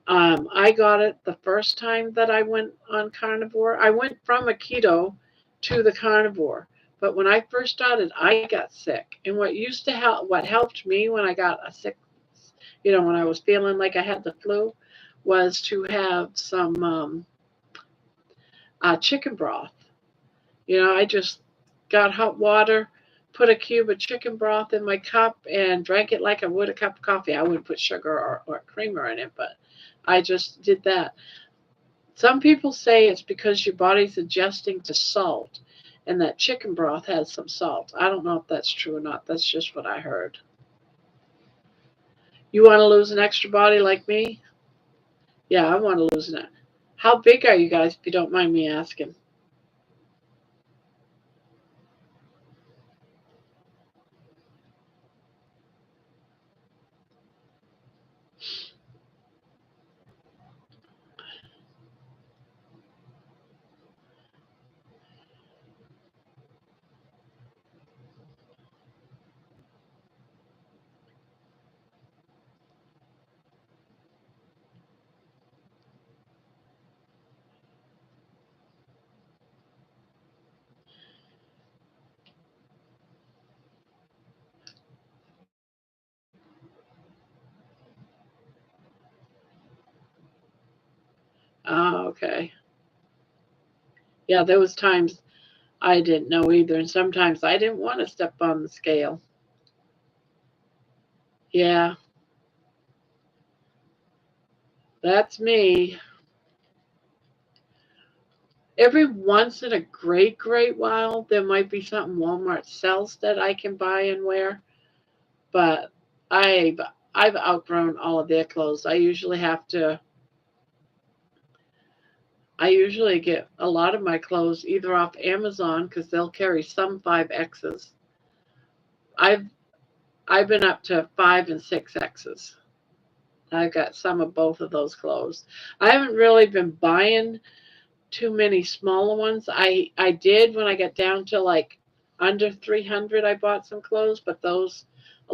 I got it the first time that I went on carnivore. I went from a keto to the carnivore. But when I first started, I got sick. And what helped me when I got a sick, when I was feeling like I had the flu, was to have some chicken broth. I just got hot water, put a cube of chicken broth in my cup, and drank it like I would a cup of coffee. I wouldn't put sugar or creamer in it, but I just did that. Some people say it's because your body's adjusting to salt, and that chicken broth has some salt. I don't know if that's true or not. That's just what I heard. You want to lose an extra body like me? Yeah, I want to lose an. How big are you guys, if you don't mind me asking? Oh, okay. Yeah, there was times I didn't know either, and sometimes I didn't want to step on the scale. Yeah, that's me. Every once in a great, great while, there might be something Walmart sells that I can buy and wear, but I've I've outgrown all of their clothes. I usually get a lot of my clothes either off Amazon because they'll carry some 5Xs. I've I've been up to 5 and 6Xs. I've got some of both of those clothes. I haven't really been buying too many smaller ones. I did when I got down to like under 300. I bought some clothes, but a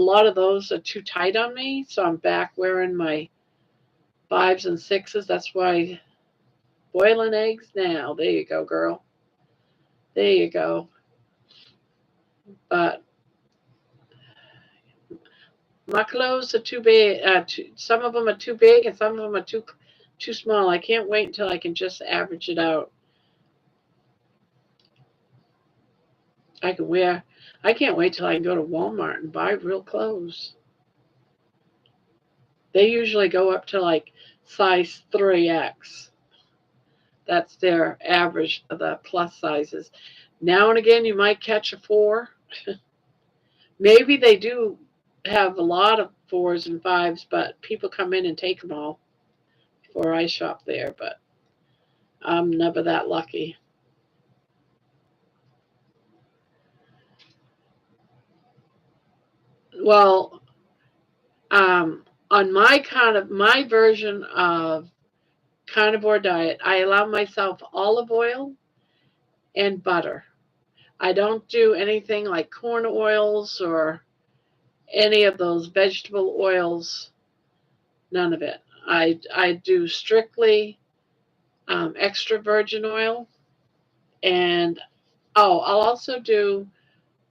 lot of those are too tight on me, so I'm back wearing my 5s and 6s. That's why boiling eggs now. There you go, girl. There you go. But my clothes are too big. Some of them are too big, and some of them are too small. I can't wait until I can just average it out. I can wear. I can't wait till I can go to Walmart and buy real clothes. They usually go up to like size 3X. That's their average of the plus sizes. Now and again, you might catch a 4. Maybe they do have a lot of 4s and 5s, but people come in and take them all before I shop there. But I'm never that lucky. Well, on my version of carnivore diet, I allow myself olive oil and butter. I don't do anything like corn oils or any of those vegetable oils. None of it. I do strictly extra virgin oil, and oh, I'll also do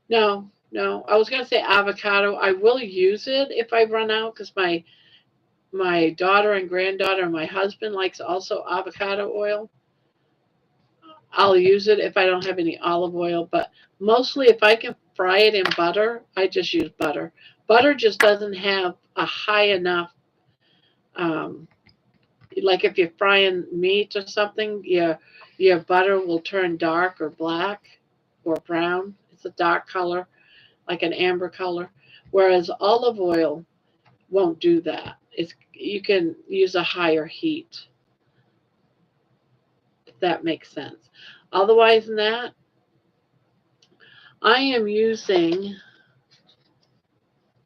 no, no. I was gonna say avocado. I will use it if I run out because my daughter and granddaughter and my husband likes also avocado oil. I'll use it if I don't have any olive oil, but mostly if I can fry it in butter, I just use butter. Butter just doesn't have a high enough, um, like if you're frying meat or something, your butter will turn dark or black or brown. It's a dark color, like an amber color. Whereas olive oil won't do that. You can use a higher heat, if that makes sense. Otherwise than that, I am using,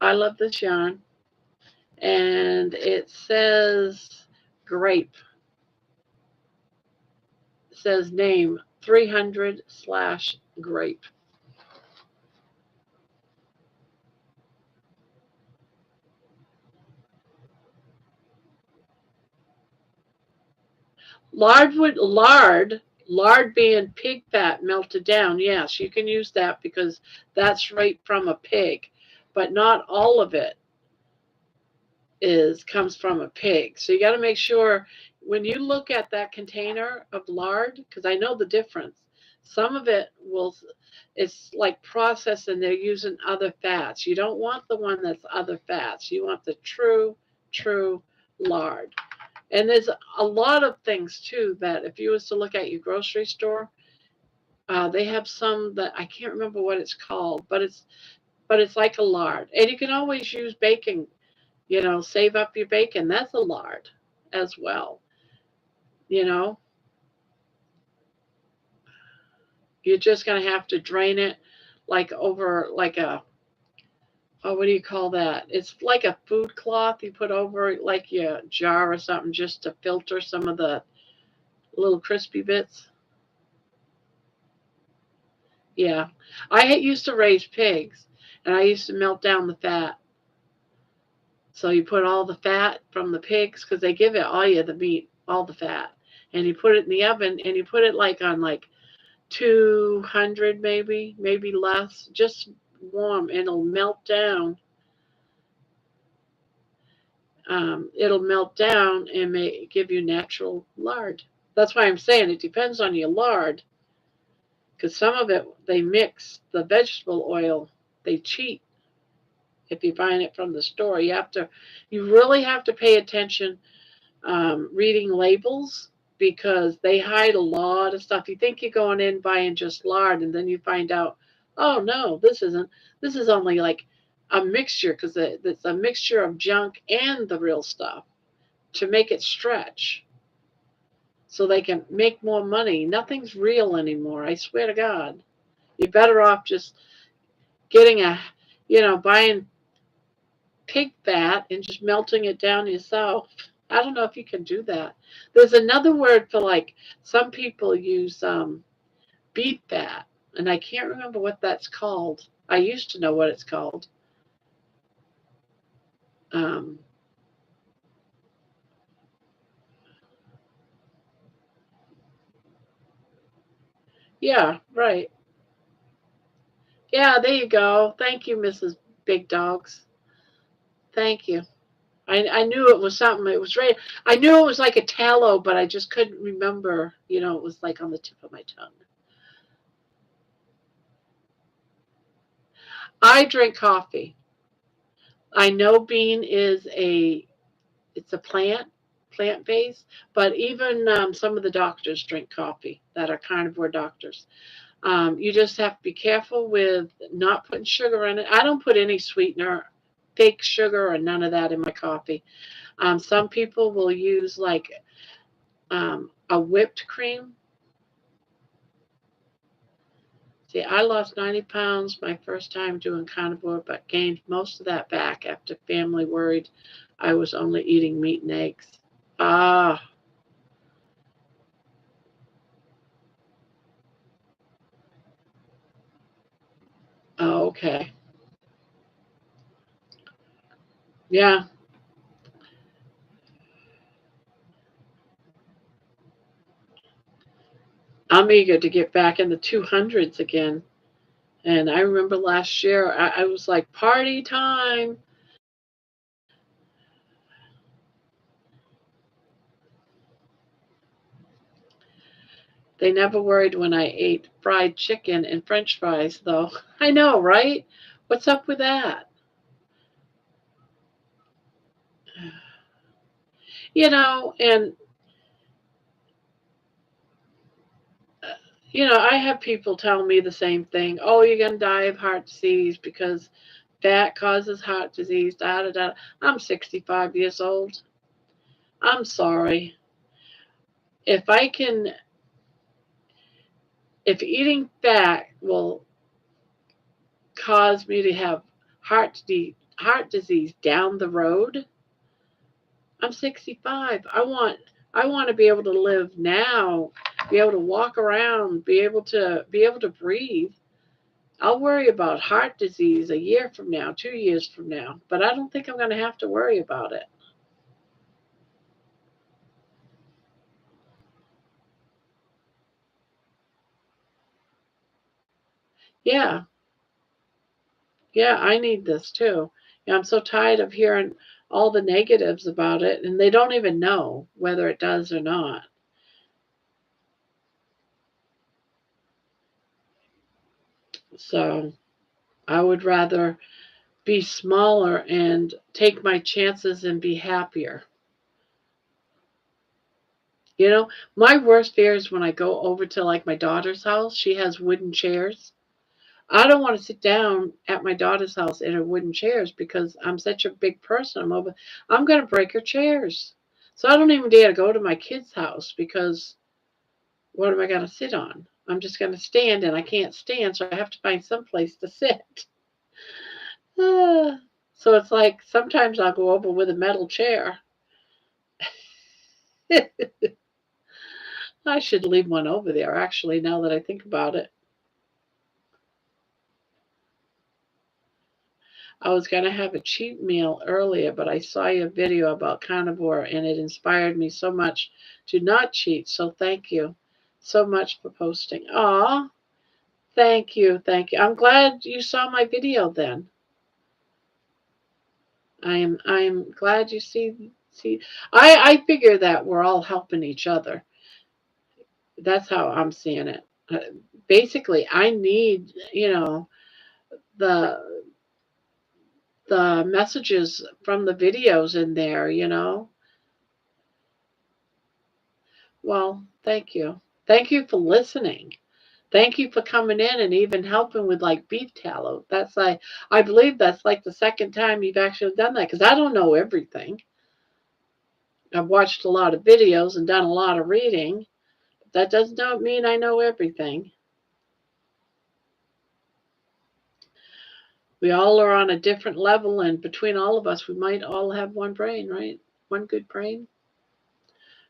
I love this yarn, and it says grape. It says name 300/grape. Lard being pig fat melted down. Yes, you can use that because that's right from a pig, but not all of it is comes from a pig. So you got to make sure when you look at that container of lard, because I know the difference. Some of it will, it's like processed and they're using other fats. You don't want the one that's other fats. You want the true lard. And there's a lot of things too that if you was to look at your grocery store, they have some that I can't remember what it's called, but it's like a lard. And you can always use bacon, save up your bacon. That's a lard as well. You know, you're just gonna have to drain it like over like a, oh, what do you call that? It's like a food cloth you put over like your jar or something just to filter some of the little crispy bits. Yeah. Used to raise pigs and I used to melt down the fat. So you put all the fat from the pigs because they give it all you the meat, all the fat. And you put it in the oven and you put it like on like 200 maybe less, just warm and it'll melt down. It'll melt down and give you natural lard. That's why I'm saying it depends on your lard because some of it they mix the vegetable oil. They cheat if you're buying it from the store. You really have to pay attention reading labels because they hide a lot of stuff. You think you're going in buying just lard, and then you find out, oh no, this isn't. This is only like a mixture because it's a mixture of junk and the real stuff to make it stretch so they can make more money. Nothing's real anymore. I swear to God. You're better off just getting buying pig fat and just melting it down yourself. I don't know if you can do that. There's another word for like some people use beef fat, and I can't remember what that's called. I used to know what it's called. Um, yeah, right. Yeah, there you go. Thank you, Mrs. Big Dogs. Thank you. I knew it was something. It was right. I knew it was like a tallow, but I just couldn't remember. It was like on the tip of my tongue. I drink coffee. I know bean is it's a plant based, but even some of the doctors drink coffee that are carnivore doctors. You just have to be careful with not putting sugar in it. I don't put any sweetener, fake sugar, or none of that in my coffee. Some people will use like a whipped cream. See, I lost 90 pounds my first time doing carnivore, but gained most of that back after family worried I was only eating meat and eggs. Ah, Okay. Yeah. I'm eager to get back in the 200s again. And I remember last year, I was like, party time. They never worried when I ate fried chicken and French fries, though. I know, right? What's up with that? And I have people tell me the same thing. Oh, you're going to die of heart disease because fat causes heart disease. Da, da, da. I'm 65 years old. I'm sorry. If I can, if eating fat will cause me to have heart disease down the road, I'm 65. I want to be able to live now, be able to walk around, be able to breathe. I'll worry about heart disease a year from now, 2 years from now, but I don't think I'm going to have to worry about it. Yeah, yeah, I need this too. I'm so tired of hearing all the negatives about it, and they don't even know whether it does or not. So I would rather be smaller and take my chances and be happier. My worst fear is when I go over to like my daughter's house. She has wooden chairs. I don't want to sit down at my daughter's house in her wooden chairs because I'm such a big person. I'm going to break her chairs. So I don't even dare to go to my kid's house because what am I going to sit on? I'm just going to stand and I can't stand, so I have to find some place to sit. So it's like sometimes I'll go over with a metal chair. I should leave one over there, actually, now that I think about it. I was going to have a cheat meal earlier, but I saw your video about carnivore and it inspired me so much to not cheat. So thank you so much for posting. Aw, thank you. Thank you. I'm glad you saw my video then. I am glad you see I figure that we're all helping each other. That's how I'm seeing it. Basically, I need, the the messages from the videos in there. Well, thank you. Thank you for listening. Thank you for coming in and even helping with like beef tallow. I believe that's like the second time you've actually done that because I don't know everything. I've watched a lot of videos and done a lot of reading. That does not mean I know everything. We all are on a different level, and between all of us, we might all have one brain, right? One good brain.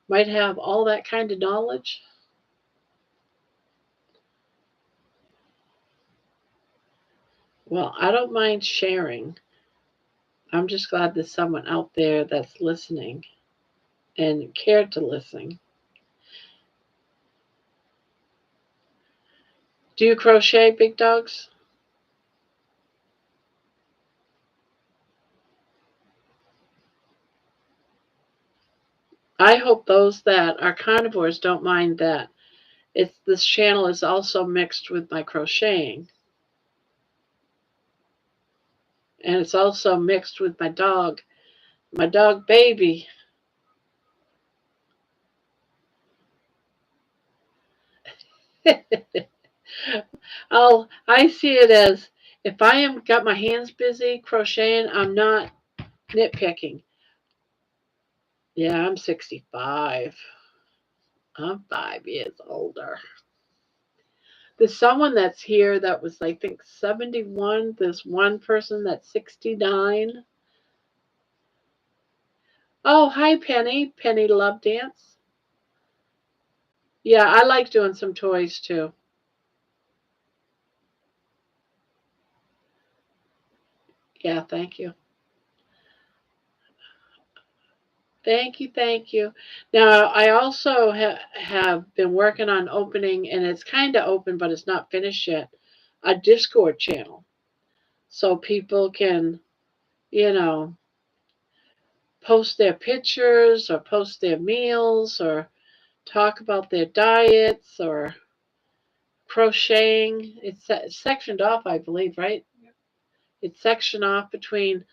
Might have all that kind of knowledge. Well, I don't mind sharing. I'm just glad there's someone out there that's listening and cared to listen. Do you crochet, big dogs? I hope those that are carnivores don't mind that. This channel is also mixed with my crocheting, and it's also mixed with my dog baby. I see it as if I am got my hands busy crocheting, I'm not nitpicking. Yeah, I'm 65. I'm 5 years older. There's someone that's here that was, I think, 71. There's one person that's 69. Oh, hi, Penny. Penny Love Dance. Yeah, I like doing some toys too. Yeah, thank you. Thank you, thank you. Now, I also have been working on opening, and it's kind of open, but it's not finished yet, a Discord channel. So people can, you know, post their pictures or post their meals or talk about their diets or crocheting. It's sectioned off, I believe, right? Yep. It's sectioned off between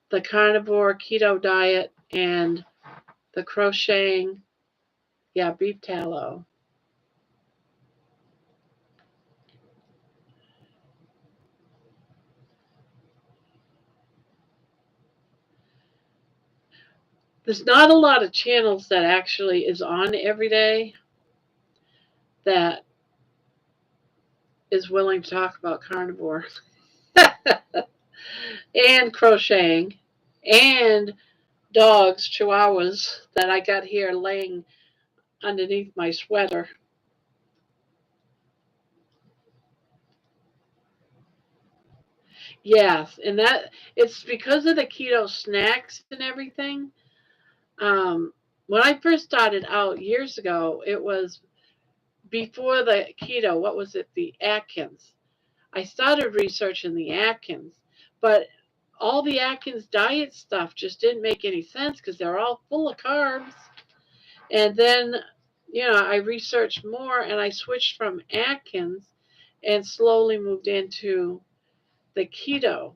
the carnivore keto diet and the crocheting. Yeah, beef tallow. There's not a lot of channels that actually is on every day that is willing to talk about carnivore and crocheting and dogs, chihuahuas that I got here laying underneath my sweater. Yes, and that it's because of the keto snacks and everything. Um, when I first started out years ago, it was before the keto. What was it? The Atkins. I started researching the Atkins, but all the Atkins diet stuff just didn't make any sense because they're all full of carbs. And then, I researched more and I switched from Atkins and slowly moved into the keto.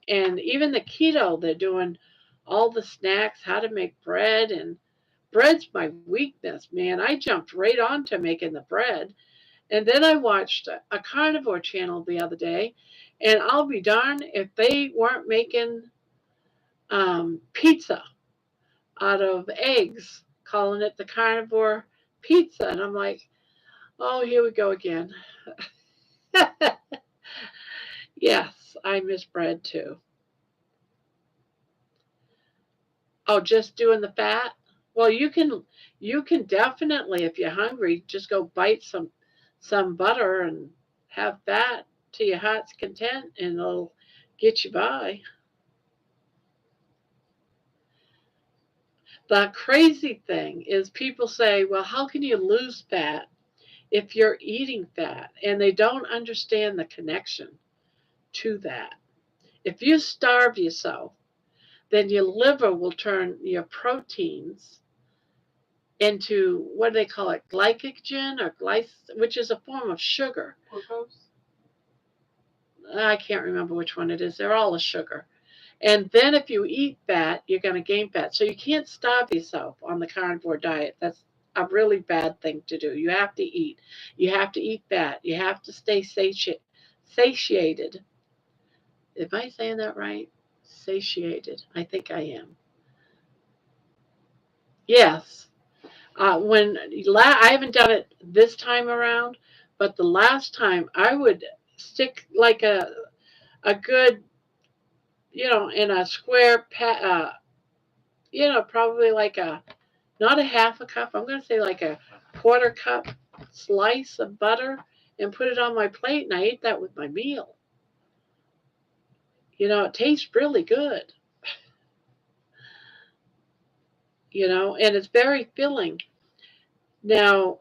And even the keto, they're doing all the snacks, how to make bread. And bread's my weakness, man. I jumped right onto making the bread. And then I watched a carnivore channel the other day, and I'll be darned if they weren't making pizza out of eggs, calling it the carnivore pizza. And I'm like, oh, here we go again. Yes, I miss bread too. Oh, just doing the fat? Well, you can definitely, if you're hungry, just go bite some butter and have fat to your heart's content, and it'll get you by. The crazy thing is people say, well, how can you lose fat if you're eating fat? And they don't understand the connection to that. If you starve yourself, then your liver will turn your proteins into what do they call it? Glycogen or which is a form of sugar. Glucose. I can't remember which one it is. They're all a sugar. And then if you eat fat, you're going to gain fat. So you can't starve yourself on the carnivore diet. That's a really bad thing to do. You have to eat. You have to eat fat. You have to stay satiated. Am I saying that right? Satiated. I think I am. Yes. I haven't done it this time around, but the last time I would stick like a good, in a square probably like a not a half a cup. I'm going to say like a quarter cup slice of butter and put it on my plate, and I ate that with my meal. It tastes really good, and it's very filling. Now,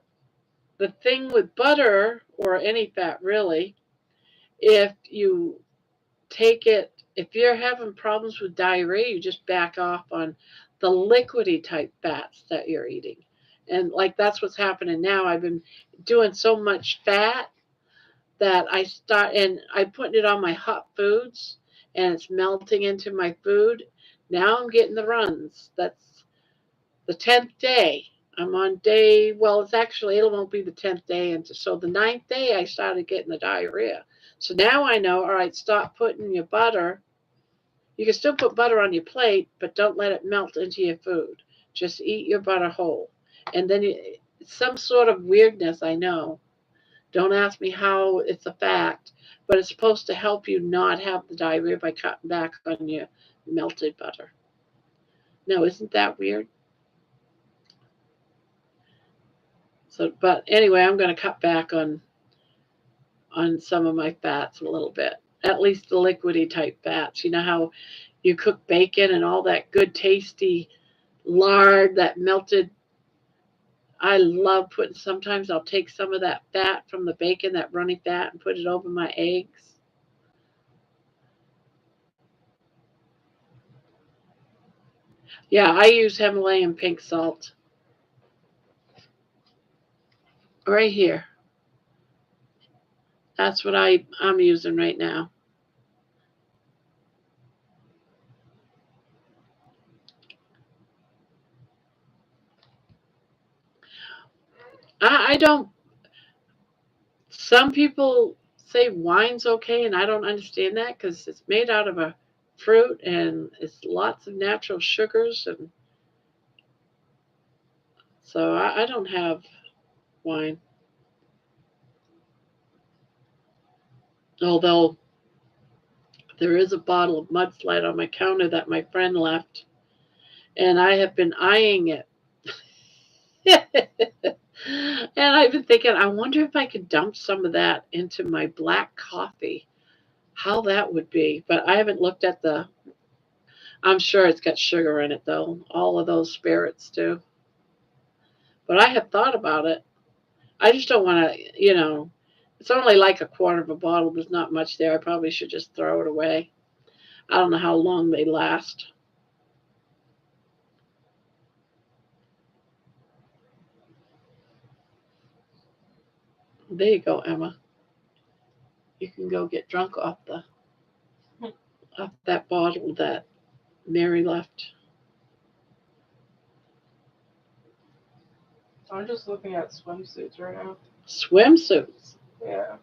the thing with butter or any fat really, if you if you're having problems with diarrhea, you just back off on the liquidy type fats that you're eating. And like that's what's happening now. I've been doing so much fat that I putting it on my hot foods and it's melting into my food. Now I'm getting the runs. That's the 10th day. I'm on day, well, it won't be the 10th day. And so the ninth day, I started getting the diarrhea. So now I know, all right, stop putting your butter. You can still put butter on your plate, but don't let it melt into your food. Just eat your butter whole. And then some sort of weirdness, I know. Don't ask me how it's a fact, but it's supposed to help you not have the diarrhea by cutting back on your melted butter. No, isn't that weird? So, but anyway, I'm going to cut back on some of my fats a little bit. at least the liquidy type fats. You know how you cook bacon and all that good tasty lard, that melted. I love putting, sometimes I'll take some of that fat from the bacon, that runny fat, and put it over my eggs. Yeah, I use Himalayan pink salt right here. That's what I'm using right now. I don't. Some people say wine's okay, and I don't understand that because it's made out of a fruit and it's lots of natural sugars, and so I don't have wine. Although there is a bottle of mudslide on my counter that my friend left, and I have been eyeing it. And I've been thinking, I wonder if I could dump some of that into my black coffee, how that would be. But I haven't looked at the, I'm sure it's got sugar in it though. All of those spirits do. But I have thought about it. I just don't want to, it's only like a quarter of a bottle. There's not much there. I probably should just throw it away. I don't know how long they last. There you go, Emma. You can go get drunk off that bottle that Mary left. I'm just looking at swimsuits right now. Swimsuits. Yeah.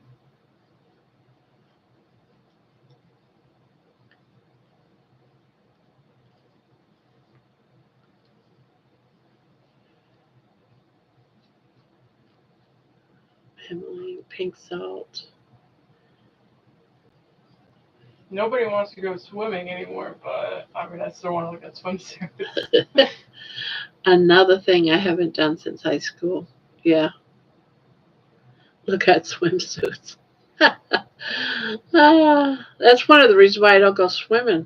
Himalayan pink salt. Nobody wants to go swimming anymore, but I mean, I still want to look at swimsuits. Another thing I haven't done since high school. Yeah, look at swimsuits. That's one of the reasons why I don't go swimming.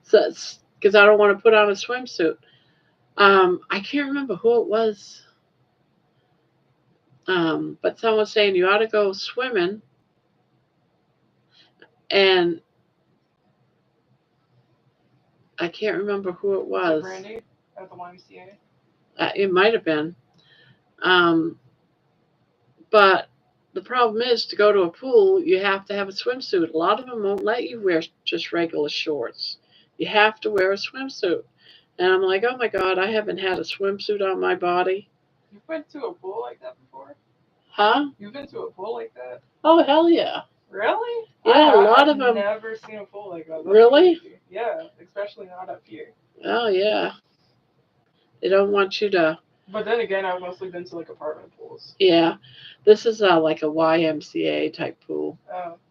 So it's because I don't want to put on a swimsuit. I can't remember who it was, but someone was saying you ought to go swimming, and I can't remember who it was. Brandy at the YMCA. It might have been. Um, but the problem is to go to a pool, you have to have a swimsuit. A lot of them won't let you wear just regular shorts. You have to wear a swimsuit. And I'm like, oh my God, I haven't had a swimsuit on my body. You've been to a pool like that before? Huh? You've been to a pool like that? Oh, hell yeah. Really? Yeah, a lot I've of them. never seen a pool like that. That's Really? crazy. Yeah, especially not up here. Oh, yeah. They don't want you to. But then again, I've mostly been to like apartment pools. Yeah. This is like a YMCA type pool.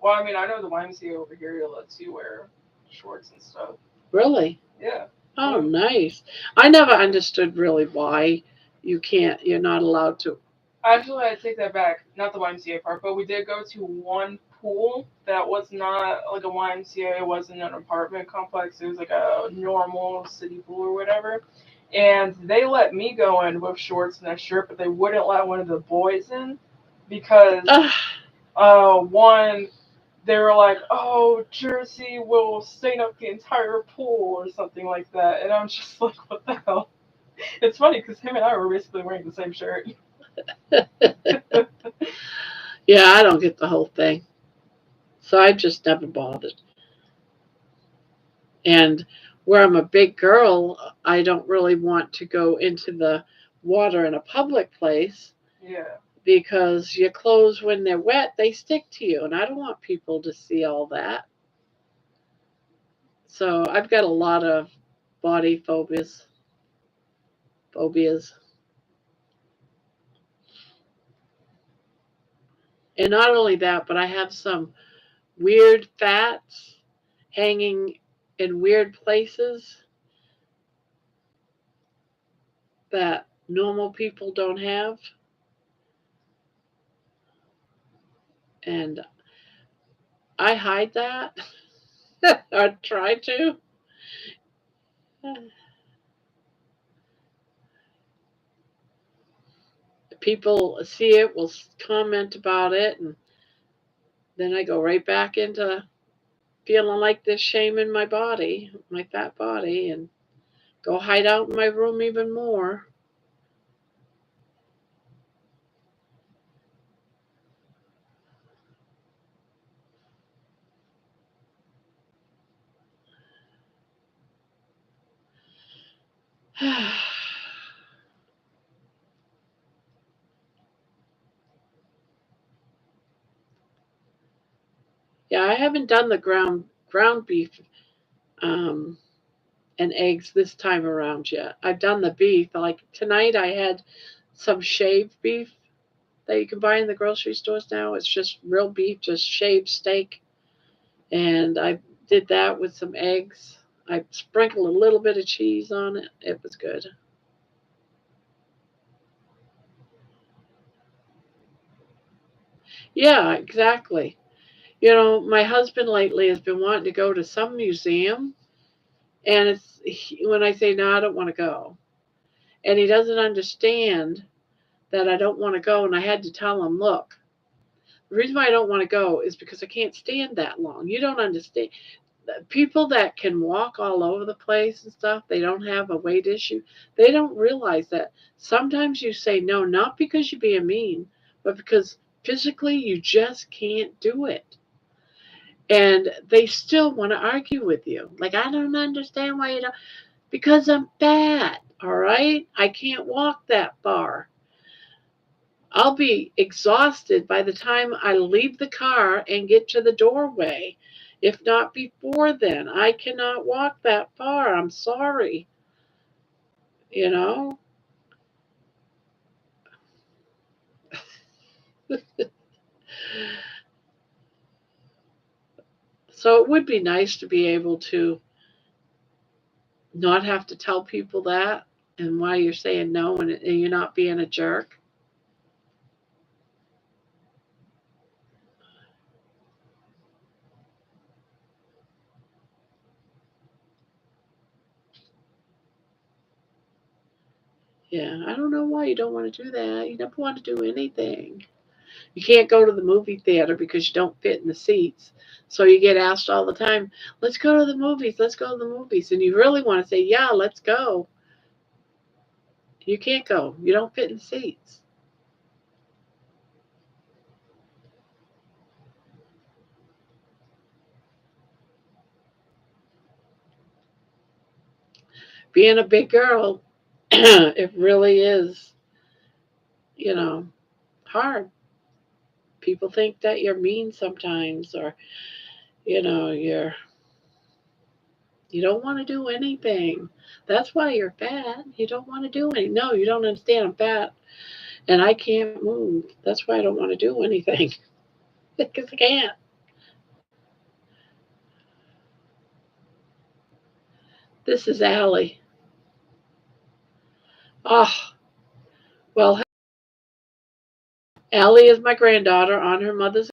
Well, I mean, I know the YMCA over here lets you wear shorts and stuff. Really? Yeah. Oh, nice. I never understood really why you're not allowed to. Actually, I take that back. Not the YMCA part, but we did go to one pool that was not like a YMCA. It wasn't an apartment complex. It was like a normal city pool or whatever. And they let me go in with shorts and a shirt, but they wouldn't let one of the boys in because one, they were like, "Oh, Jersey will stain up the entire pool" or something like that. And I'm just like, "What the hell?" It's funny because him and I were basically wearing the same shirt. Yeah, I don't get the whole thing. So I just never bothered. And where I'm a big girl, I don't really want to go into the water in a public place. Yeah. Because your clothes, when they're wet, they stick to you. And I don't want people to see all that. So I've got a lot of body phobias. And not only that, but I have some weird fats hanging in weird places that normal people don't have. And I hide that. I try to. People see it, will comment about it, and then I go right back into feeling like this shame in my body, my fat body, and go hide out in my room even more. Yeah, I haven't done the ground beef um, and eggs this time around yet. I've done the beef. Like tonight, I had some shaved beef that you can buy in the grocery stores now. It's just real beef, just shaved steak, and I did that with some eggs. I sprinkled a little bit of cheese on it. It was good. Yeah, exactly. You know, my husband lately has been wanting to go to some museum, and when I say no, I don't want to go, and he doesn't understand that I don't want to go, and I had to tell him, look, the reason why I don't want to go is because I can't stand that long. You don't understand. People that can walk all over the place and stuff, they don't have a weight issue. They don't realize that sometimes you say no, not because you're being mean, but because physically you just can't do it. And they still want to argue with you. Like, I don't understand why you don't. Because I'm fat, all right? I can't walk that far. I'll be exhausted by the time I leave the car and get to the doorway. If not before then, I cannot walk that far. I'm sorry. You know? So it would be nice to be able to not have to tell people that and why you're saying no and you're not being a jerk. Yeah, I don't know why you don't want to do that. You never want to do anything. You can't go to the movie theater because you don't fit in the seats. So you get asked all the time, let's go to the movies, let's go to the movies. And you really want to say, yeah, let's go. You can't go. You don't fit in the seats. Being a big girl, it really is, you know, hard. People think that you're mean sometimes or, you don't want to do anything. That's why you're fat. You don't want to do anything. No, you don't understand. I'm fat and I can't move. That's why I don't want to do anything because I can't. This is Allie. Oh, well, Allie is my granddaughter on her mother's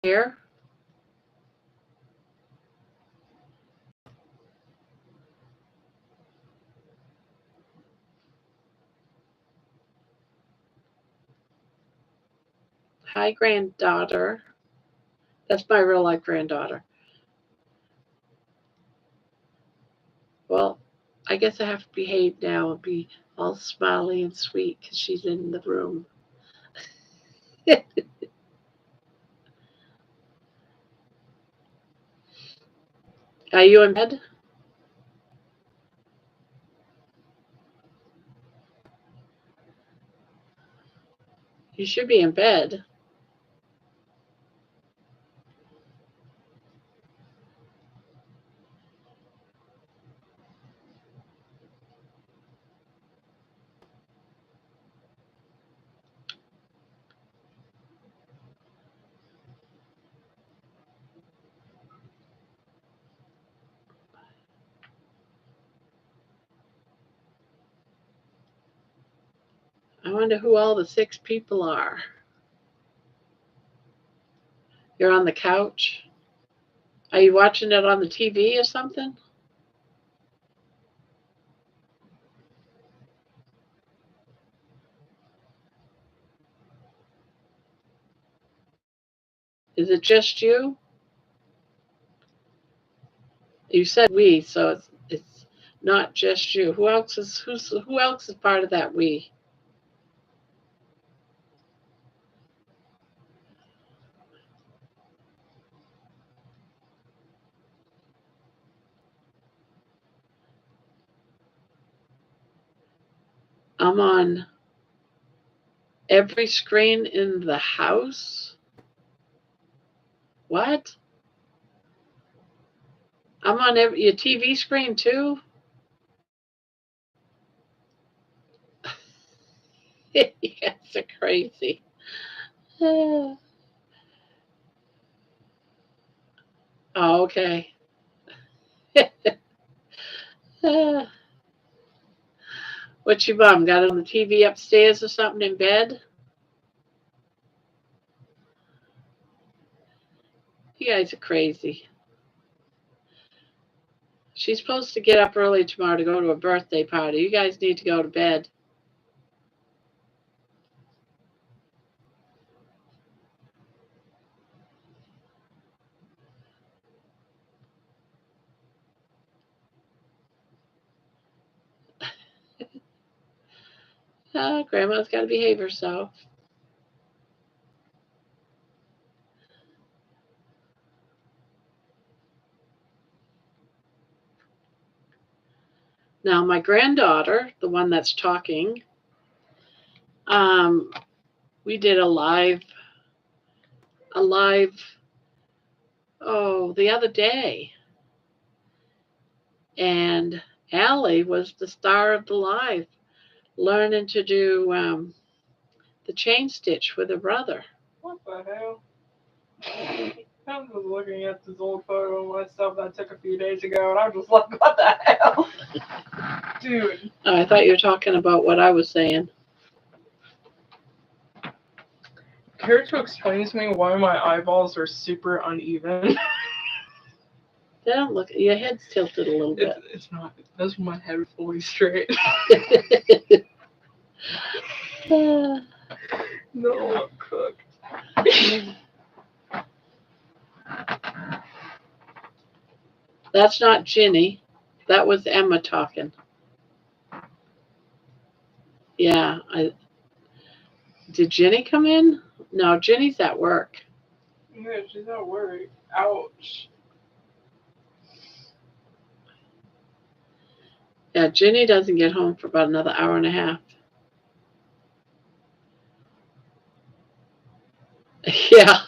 hair. Hi, granddaughter. That's my real life granddaughter. Well, I guess I have to behave now and be all smiley and sweet because she's in the room. Are you in bed? You should be in bed. I wonder who all the 6 people are. You're on the couch. Are you watching it on the TV or something? Is it just you? You said we, so it's not just you. Who else is part of that we? I'm on every screen in the house. What? I'm on your TV screen too? Yes, are crazy. Oh, okay. What's your mom got it on the TV upstairs or something in bed? You guys are crazy. She's supposed to get up early tomorrow to go to a birthday party. You guys need to go to bed. Grandma's got to behave herself. Now, my granddaughter, the one that's talking, we did a live, the other day. And Allie was the star of the live, learning to do the chain stitch with her brother. What the hell? I'm just looking at this old photo of myself that I took a few days ago, and I'm just like, what the hell? Dude. Oh, I thought you were talking about what I was saying. Care to explain to me why my eyeballs are super uneven? They don't look. Your head's tilted a little bit. It's not. That's my head fully straight. No, I'm cooked. That's not Ginny. That was Emma talking. Yeah. Did Ginny come in? No, Ginny's at work. Yeah, she's at work. Ouch. Yeah, Ginny doesn't get home for about another hour and a half. Yeah.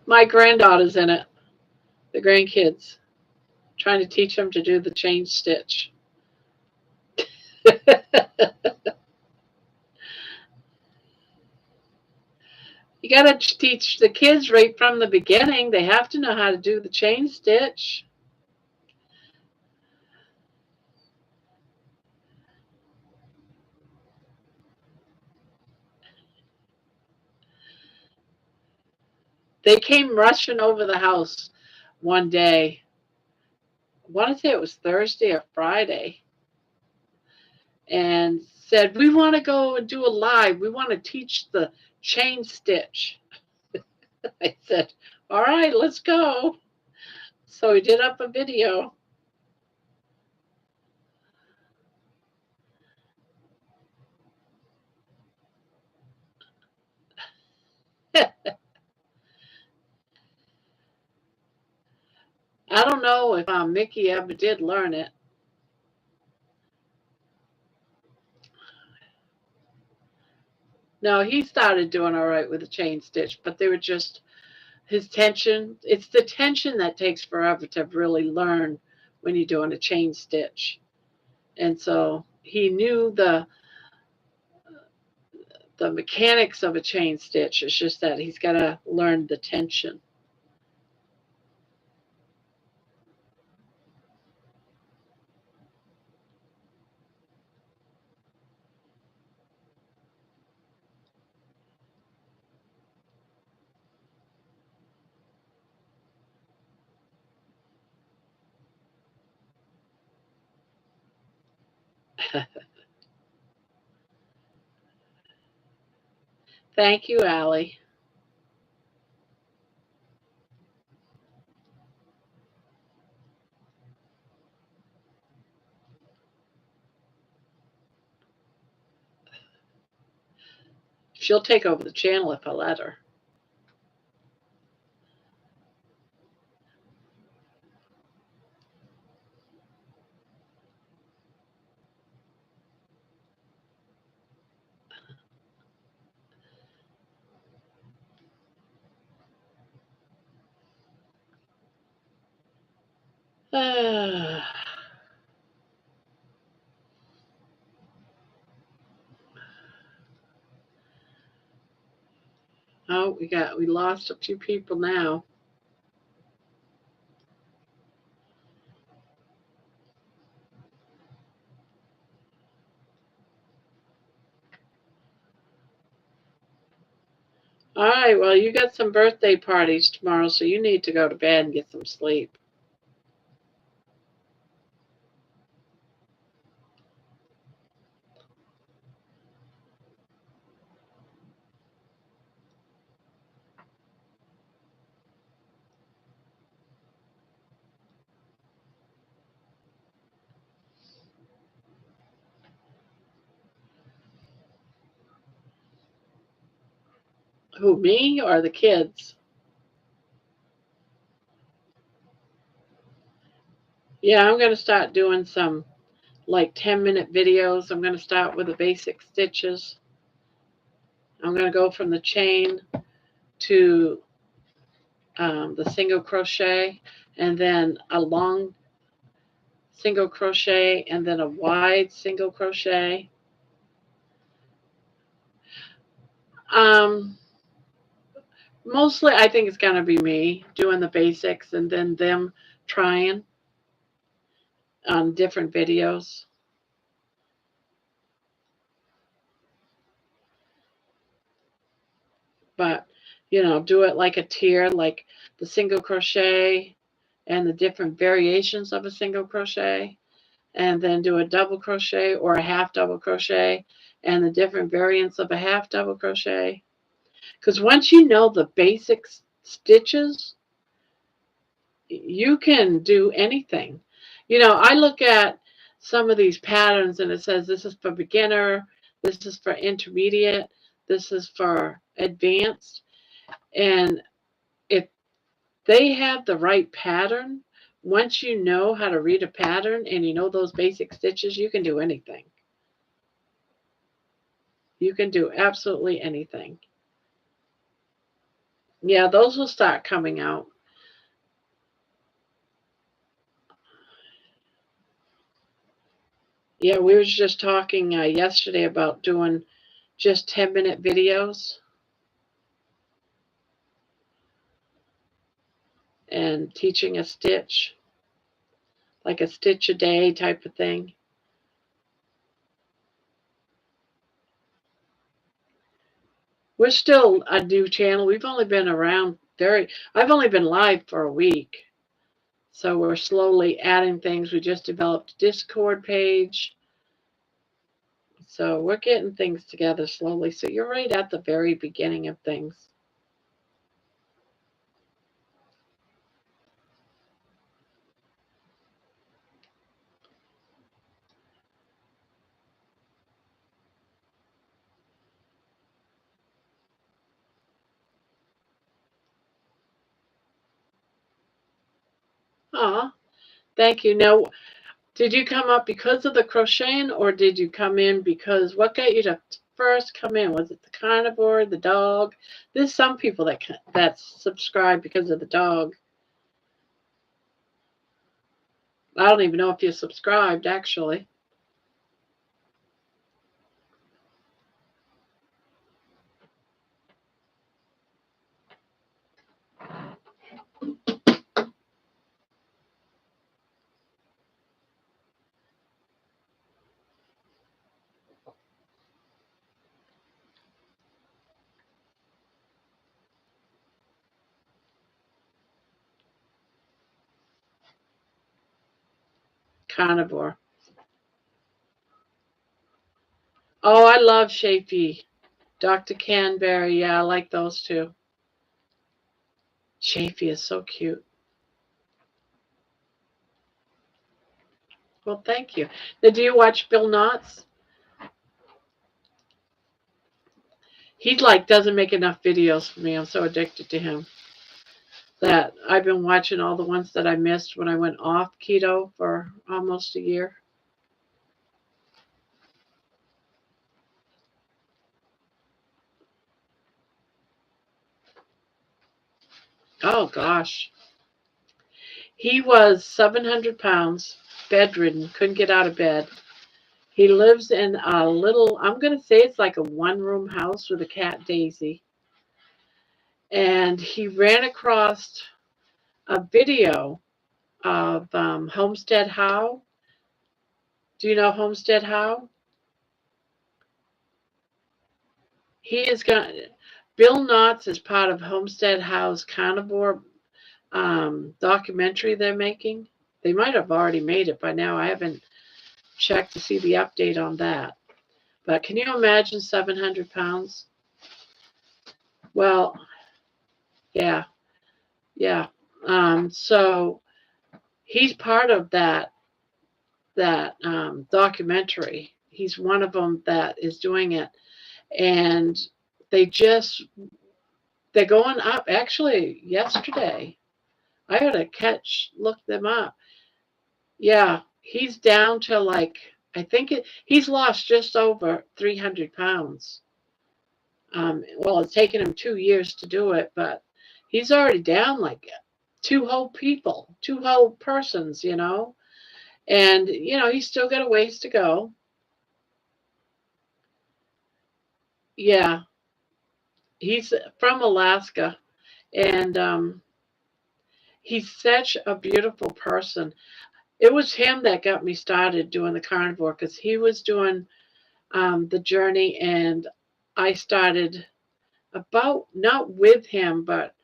My granddaughter's in it. The grandkids. Trying to teach them to do the chain stitch. You got to teach the kids right from the beginning. They have to know how to do the chain stitch. They came rushing over the house one day. I want to say it was Thursday or Friday. And said, we want to go and do a live. We want to teach the chain stitch. I said, all right, let's go. So we did up a video. I don't know if Mickey ever did learn it. No, he started doing all right with the chain stitch, but they were just his tension. It's the tension that takes forever to really learn when you're doing a chain stitch. And so he knew the mechanics of a chain stitch. It's just that he's got to learn the tension. Thank you, Allie. She'll take over the channel if I let her. Oh, we lost a few people now. All right, well, you got some birthday parties tomorrow, so you need to go to bed and get some sleep. Who, me or the kids? Yeah, I'm going to start doing some like 10-minute videos. I'm going to start with the basic stitches. I'm going to go from the chain to the single crochet, and then a long single crochet, and then a wide single crochet. Um, Mostly, I think it's going to be me doing the basics and then them trying on different videos. But, do it like a tier, like the single crochet and the different variations of a single crochet, and then do a double crochet or a half double crochet and the different variants of a half double crochet. Because once you know the basic stitches, you can do anything. I look at some of these patterns and it says this is for beginner, this is for intermediate, this is for advanced. And if they have the right pattern, once you know how to read a pattern and you know those basic stitches, you can do anything. You can do absolutely anything. Yeah, those will start coming out. Yeah, we were just talking yesterday about doing just 10-minute videos and teaching a stitch, like a stitch a day type of thing. We're still a new channel. We've only been around I've only been live for a week. So we're slowly adding things. We just developed a Discord page. So we're getting things together slowly. So you're right at the very beginning of things. Ah, thank you. Now, did you come up because of the crocheting, or did you come in because what got you to first come in? Was it the carnivore, the dog? There's some people that subscribe because of the dog. I don't even know if you subscribed actually. Carnivore. Oh, I love Shapey. Dr. Canberry. Yeah, I like those two. Shapey is so cute. Well, thank you. Now, do you watch Bill Knotts? He like doesn't make enough videos for me. I'm so addicted to him that I've been watching all the ones that I missed when I went off keto for almost a year. Oh gosh. He was 700 pounds, bedridden, couldn't get out of bed. He lives in a little, I'm going to say it's like a one-room house with a cat, Daisy. And he ran across a video of Homestead How. Do you know Homestead How? He is going. Bill Knotts is part of Homestead How's carnivore documentary they're making. They might have already made it by now. I haven't checked to see the update on that. But can you imagine 700 pounds? Well, yeah, yeah. So he's part of that documentary. He's one of them that is doing it, and they just they're going up. Actually, yesterday I had to look them up. Yeah, he's down to like I think he's lost just over 300 pounds. Well, it's taken him 2 years to do it, but he's already down like two whole people, two whole persons, and he's still got a ways to go. Yeah, he's from Alaska, and he's such a beautiful person. It was him that got me started doing the carnivore because he was doing the journey, and I started about not with him, but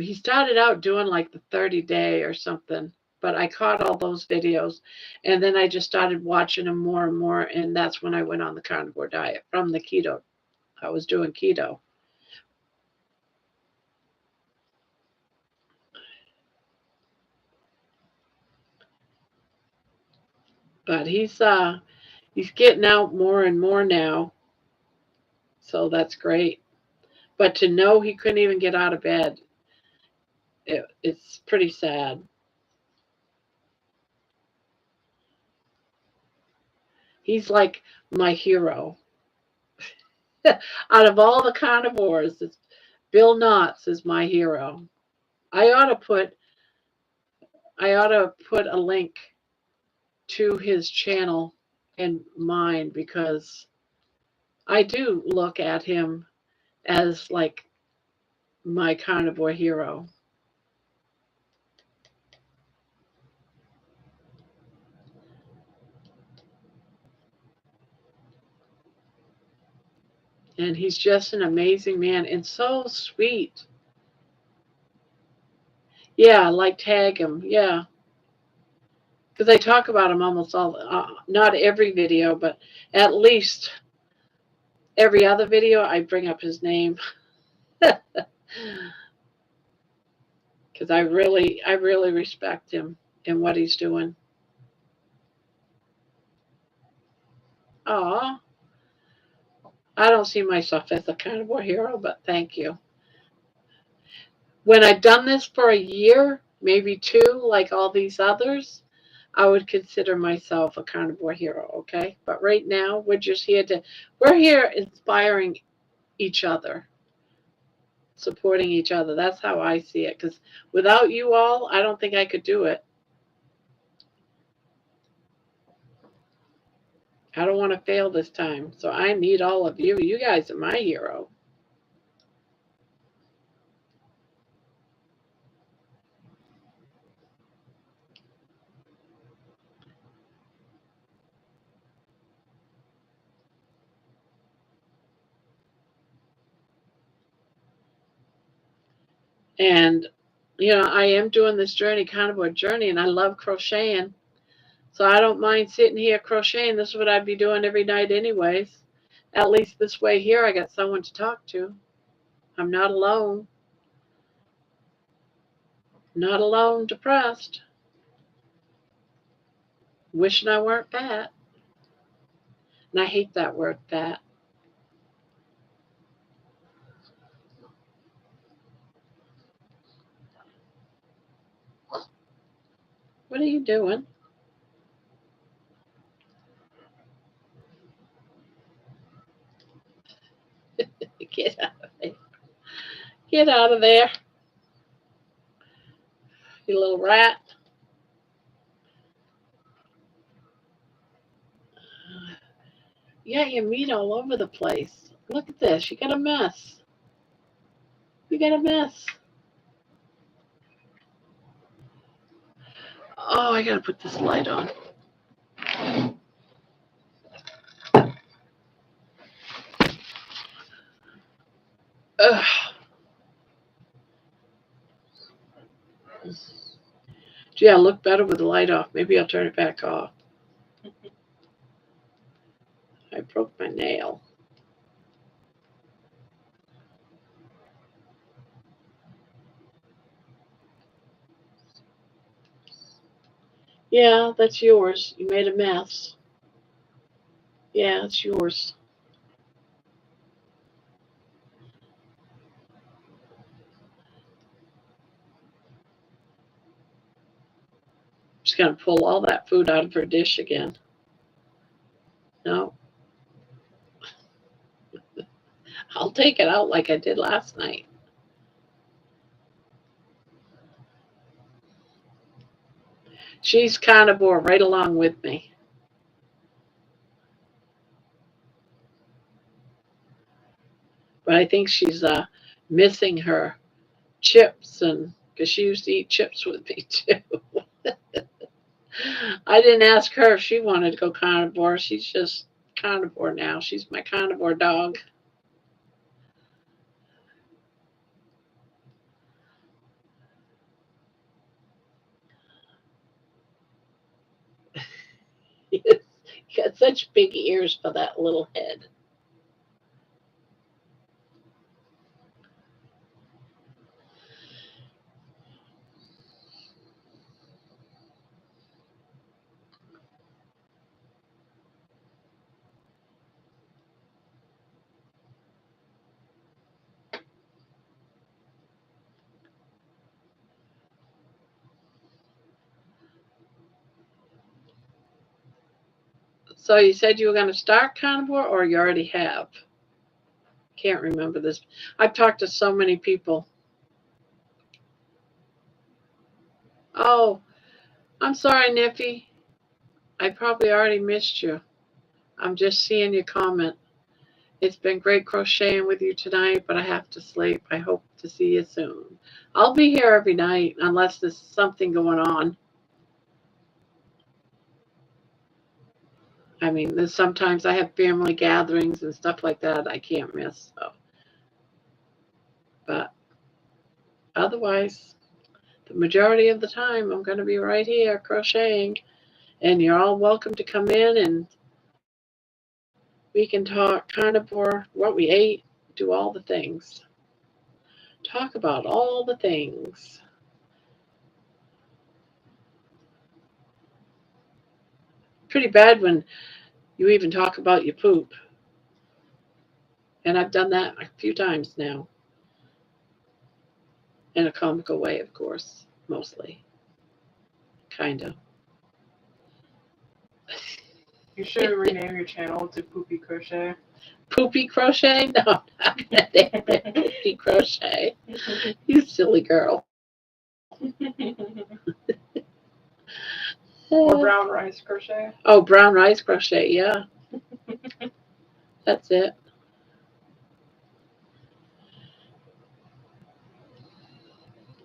he started out doing like the 30-day or something. But I caught all those videos, and then I just started watching them more and more, and that's when I went on the carnivore diet from the keto. I was doing keto. But he's getting out more and more now, so that's great. But to know he couldn't even get out of bed, it's pretty sad. He's like my hero. Out of all the carnivores, Bill Knotts is my hero. I ought to put I ought to put a link to his channel and mine because I do look at him as like my carnivore hero. And he's just an amazing man and so sweet. Yeah, like tag him. Yeah, because I talk about him almost all, not every video, but at least every other video I bring up his name because I really respect him and what he's doing. Aw, I don't see myself as a carnivore hero, but thank you. When I've done this for a year, maybe two, like all these others, I would consider myself a carnivore hero, okay? But right now, we're here inspiring each other, supporting each other. That's how I see it. Because without you all, I don't think I could do it. I don't want to fail this time. So I need all of you. You guys are my hero. And I am doing this journey, carnivore journey, and I love crocheting. So I don't mind sitting here crocheting. This is what I'd be doing every night anyways. At least this way here I got someone to talk to. I'm not alone. Not alone, depressed. Wishing I weren't fat. And I hate that word, fat. What are you doing? Get out of there. Get out of there, you little rat. Yeah, you meat all over the place. Look at this. You got a mess. You got a mess. Oh, I gotta put this light on. Ugh. Gee, I look better with the light off. Maybe I'll turn it back off. I broke my nail. Yeah, that's yours. You made a mess. Yeah, it's yours. Just gonna pull all that food out of her dish again. No, I'll take it out like I did last night. She's carnivore right along with me. But I think she's missing her chips, and because she used to eat chips with me too. I didn't ask her if she wanted to go carnivore. She's just carnivore now. She's my carnivore dog. You got such big ears for that little head. So you said you were going to start carnivore, or you already have? Can't remember this. I've talked to so many people. Oh, I'm sorry, Niffy. I probably already missed you. I'm just seeing your comment. It's been great crocheting with you tonight, but I have to sleep. I hope to see you soon. I'll be here every night unless there's something going on. I mean, there's sometimes I have family gatherings and stuff like that I can't miss. So. But otherwise, the majority of the time I'm going to be right here crocheting. And you're all welcome to come in and we can talk carnivore, what we ate, do all the things. Talk about all the things. Pretty bad when you even talk about your poop. And I've done that a few times now. In a comical way, of course, mostly. Kind of. You should rename your channel to Poopy Crochet. Poopy Crochet? No, I'm not going to name it Poopy Crochet. You silly girl. Or Brown Rice Crochet. Oh, Brown Rice Crochet, yeah. That's it.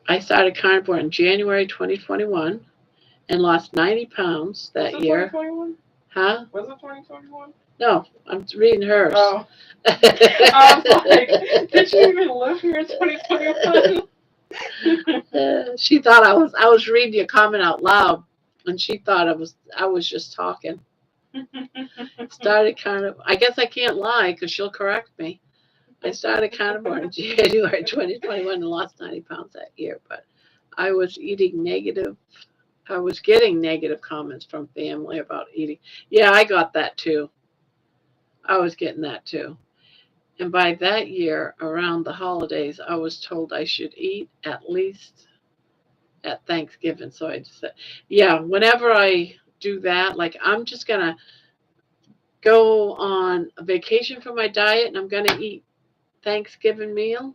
I started carnivore in January 2021 and lost 90 pounds that year. 2021? Huh? Was it 2021? No, I'm reading hers. Oh. I was like, did you even live here in 2021? She thought I was reading your comment out loud. and she thought I was just talking. Started carnivore. I guess I can't lie because she'll correct me. I started carnivore in January 2021 and lost 90 pounds that year, but I was eating negative. I was getting negative comments from family about eating. Yeah, I got that too. I was getting that too. And by that year, around the holidays, I was told I should eat at least at Thanksgiving. So I just said, yeah, whenever I do that, like I'm just going to go on a vacation for my diet and I'm going to eat Thanksgiving meal.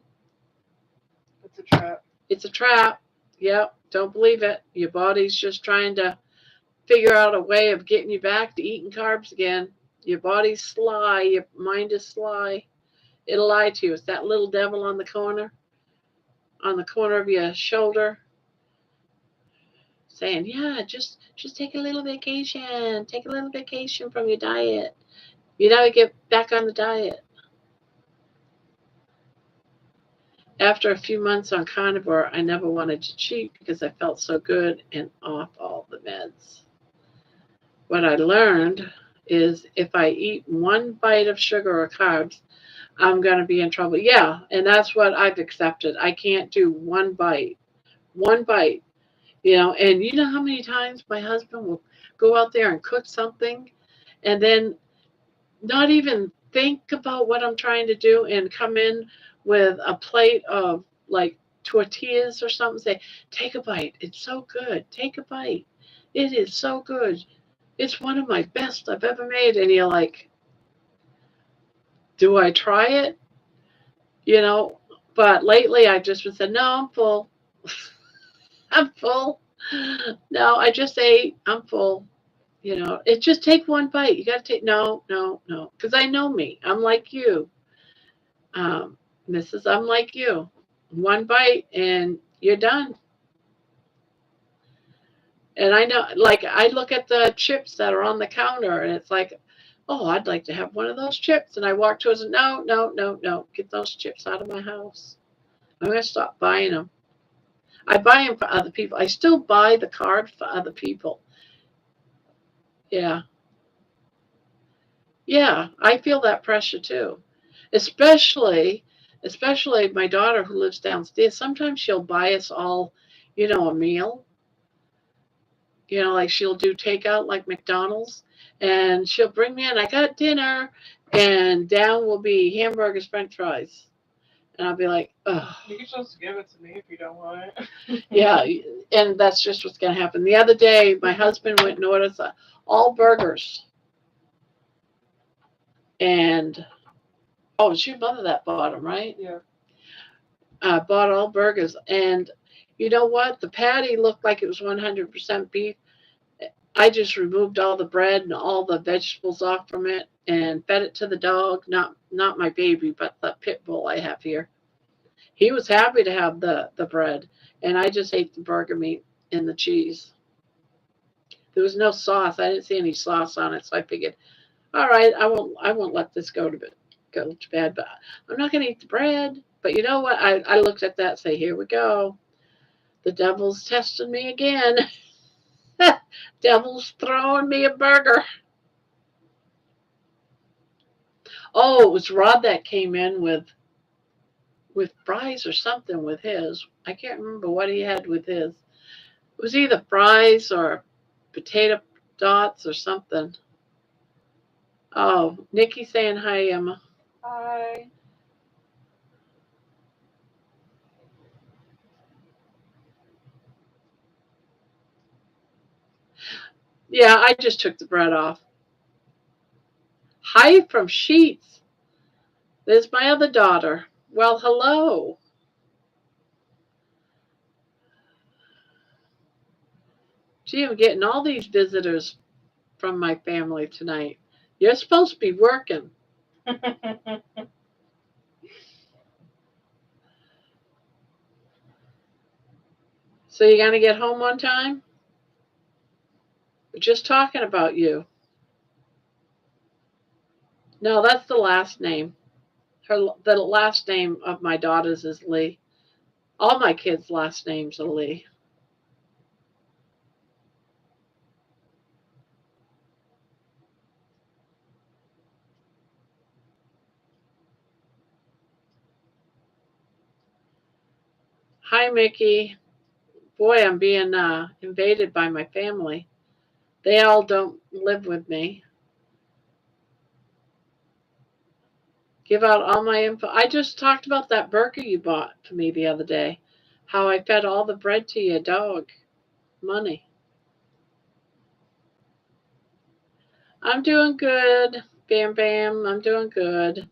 It's a trap. It's a trap. Yep, don't believe it. Your body's just trying to figure out a way of getting you back to eating carbs again. Your body's sly. Your mind is sly. It'll lie to you. It's that little devil on the corner of your shoulder, saying, "Yeah, just take a little vacation. Take a little vacation from your diet. You gotta get back on the diet." After a few months on carnivore, I never wanted to cheat because I felt so good and off all the meds. What I learned is if I eat one bite of sugar or carbs, I'm going to be in trouble. Yeah, and that's what I've accepted. I can't do one bite. One bite. And you know how many times my husband will go out there and cook something and then not even think about what I'm trying to do and come in with a plate of like tortillas or something, say, take a bite. It's so good. Take a bite. It is so good. It's one of my best I've ever made. And you're like, do I try it? But lately I just would say, no, I'm full. I'm full. No, I just ate. I'm full. It just take one bite. You got to take, no, no, no. Because I know me. I'm like you. Um, I'm like you. One bite and you're done. And I know, like, I look at the chips that are on the counter and it's like, oh, I'd like to have one of those chips. And I walk towards it, no, no, no, no. Get those chips out of my house. I'm going to stop buying them. I buy them for other people. I still buy the carbs for other people. Yeah. Yeah, I feel that pressure too. Especially, especially my daughter who lives downstairs. Sometimes she'll buy us all, a meal. Like she'll do takeout like McDonald's and she'll bring me in, I got dinner, and down will be hamburgers, french fries. And I'll be like, oh. You can just give it to me if you don't want it. Yeah, and that's just what's going to happen. The other day, my husband went and ordered all burgers. And, oh, it's your mother that bought them, right? Yeah. Bought all burgers. And you know what? The patty looked like it was 100% beef. I just removed all the bread and all the vegetables off from it and fed it to the dog. Not my baby, but the pit bull I have here. He was happy to have the bread, and I just ate the burger meat and the cheese. There was no sauce. I didn't see any sauce on it, so I figured, all right, I won't let this go to bed. But I'm not going to eat the bread. But you know what? I looked at that and say, here we go. The devil's testing me again. Devil's throwing me a burger. Oh, it was Rod that came in with fries or something with his. I can't remember what he had with his. It was either fries or potato dots or something. Oh, Nikki saying hi, Emma. Hi. Yeah, I just took the bread off. Hi from Sheets. There's my other daughter. Well, hello. Gee, I'm getting all these visitors from my family tonight. You're supposed to be working. So you're going to get home on time? We're just talking about you. No, that's the last name. The last name of my daughters is Lee. All my kids' last names are Lee. Hi, Mickey. Boy, I'm being invaded by my family. They all don't live with me. Give out all my info. I just talked about that burger you bought for me the other day. How I fed all the bread to your dog. Money. I'm doing good. Bam Bam. I'm doing good.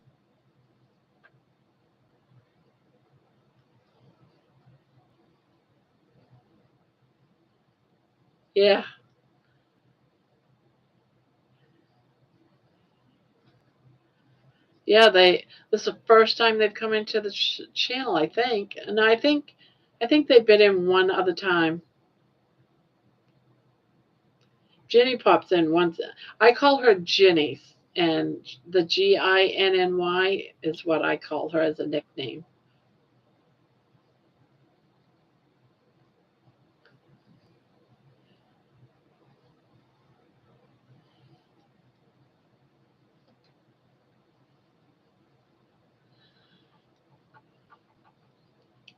Yeah. Yeah, this is the first time they've come into the channel, I think. And I think they've been in one other time. Ginny pops in once. I call her Ginny, and the Ginny is what I call her as a nickname.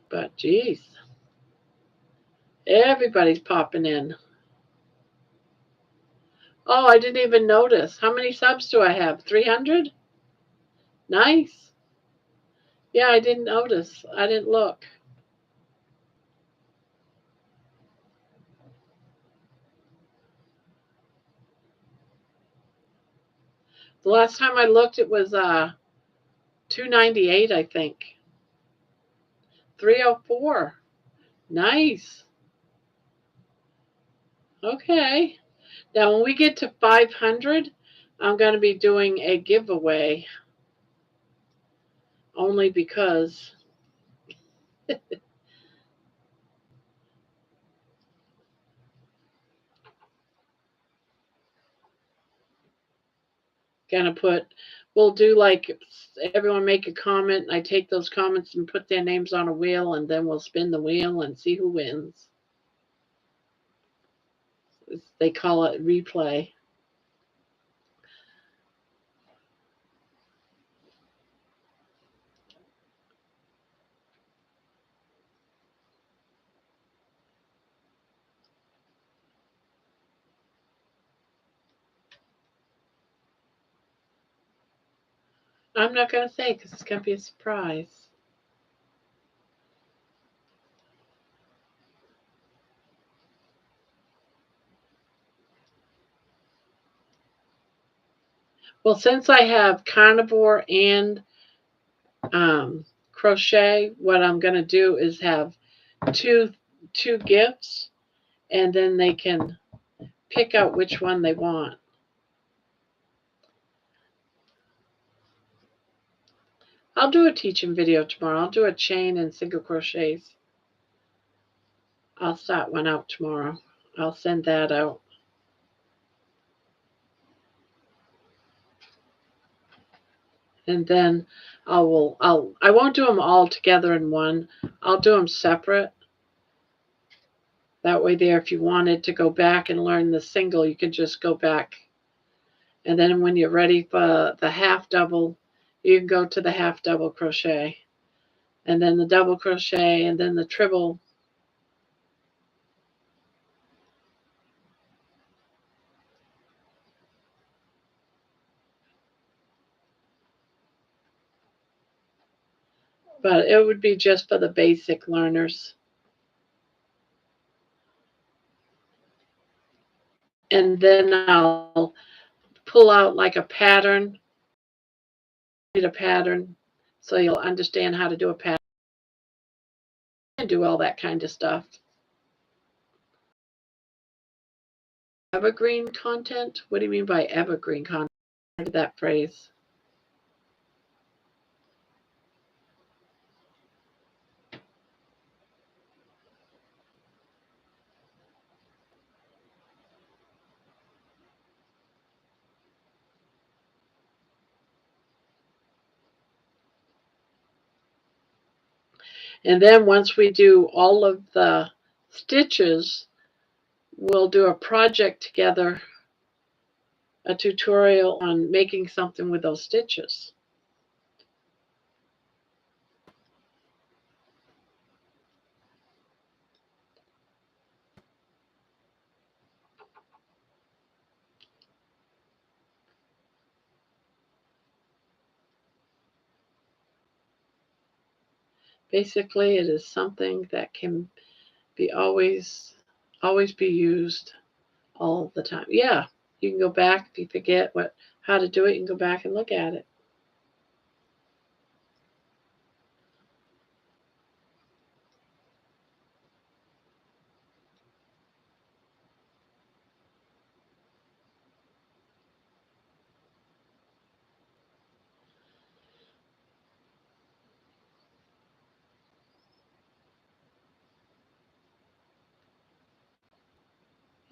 But geez, everybody's popping in. Oh, I didn't even notice. How many subs do I have? 300? Nice. Yeah, I didn't notice. I didn't look. The last time I looked, it was 298, I think. 304. Nice. Okay. Now, when we get to 500, I'm going to be doing a giveaway only because going to we'll do like everyone make a comment. And I take those comments and put their names on a wheel, and then we'll spin the wheel and see who wins. They call it replay. I'm not going to say because it's going to be a surprise. Well, since I have carnivore and crochet, what I'm going to do is have two gifts, and then they can pick out which one they want. I'll do a teaching video tomorrow. I'll do a chain and single crochets. I'll start one out tomorrow. I'll send that out. And then I won't do them all together in one. I'll do them separate. That way there, if you wanted to go back and learn the single, you can just go back. And then when you're ready for the half double, you can go to the half double crochet. And then the double crochet, and then the triple. But it would be just for the basic learners. And then I'll pull out like a pattern, so you'll understand how to do a pattern and do all that kind of stuff. Evergreen content? What do you mean by evergreen content? I heard that phrase. And then once we do all of the stitches, we'll do a project together, a tutorial on making something with those stitches. Basically, it is something that can be always be used all the time. Yeah, you can go back if you forget how to do it. You can go back and look at it.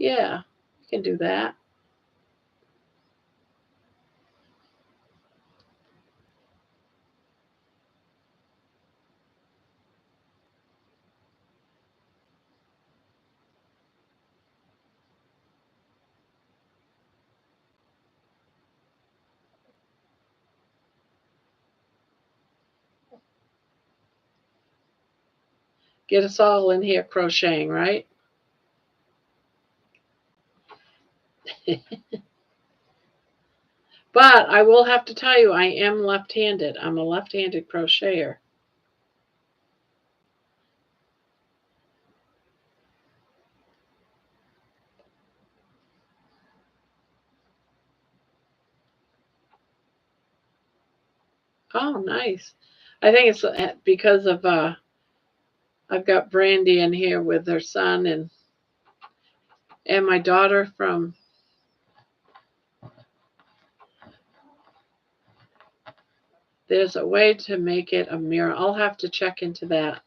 Yeah, you can do that. Get us all in here crocheting, right? But I will have to tell you, I am left-handed. I'm a left-handed crocheter. Oh, nice. I think it's because of I've got Brandy in here with her son and my daughter from there's a way to make it a mirror. I'll have to check into that.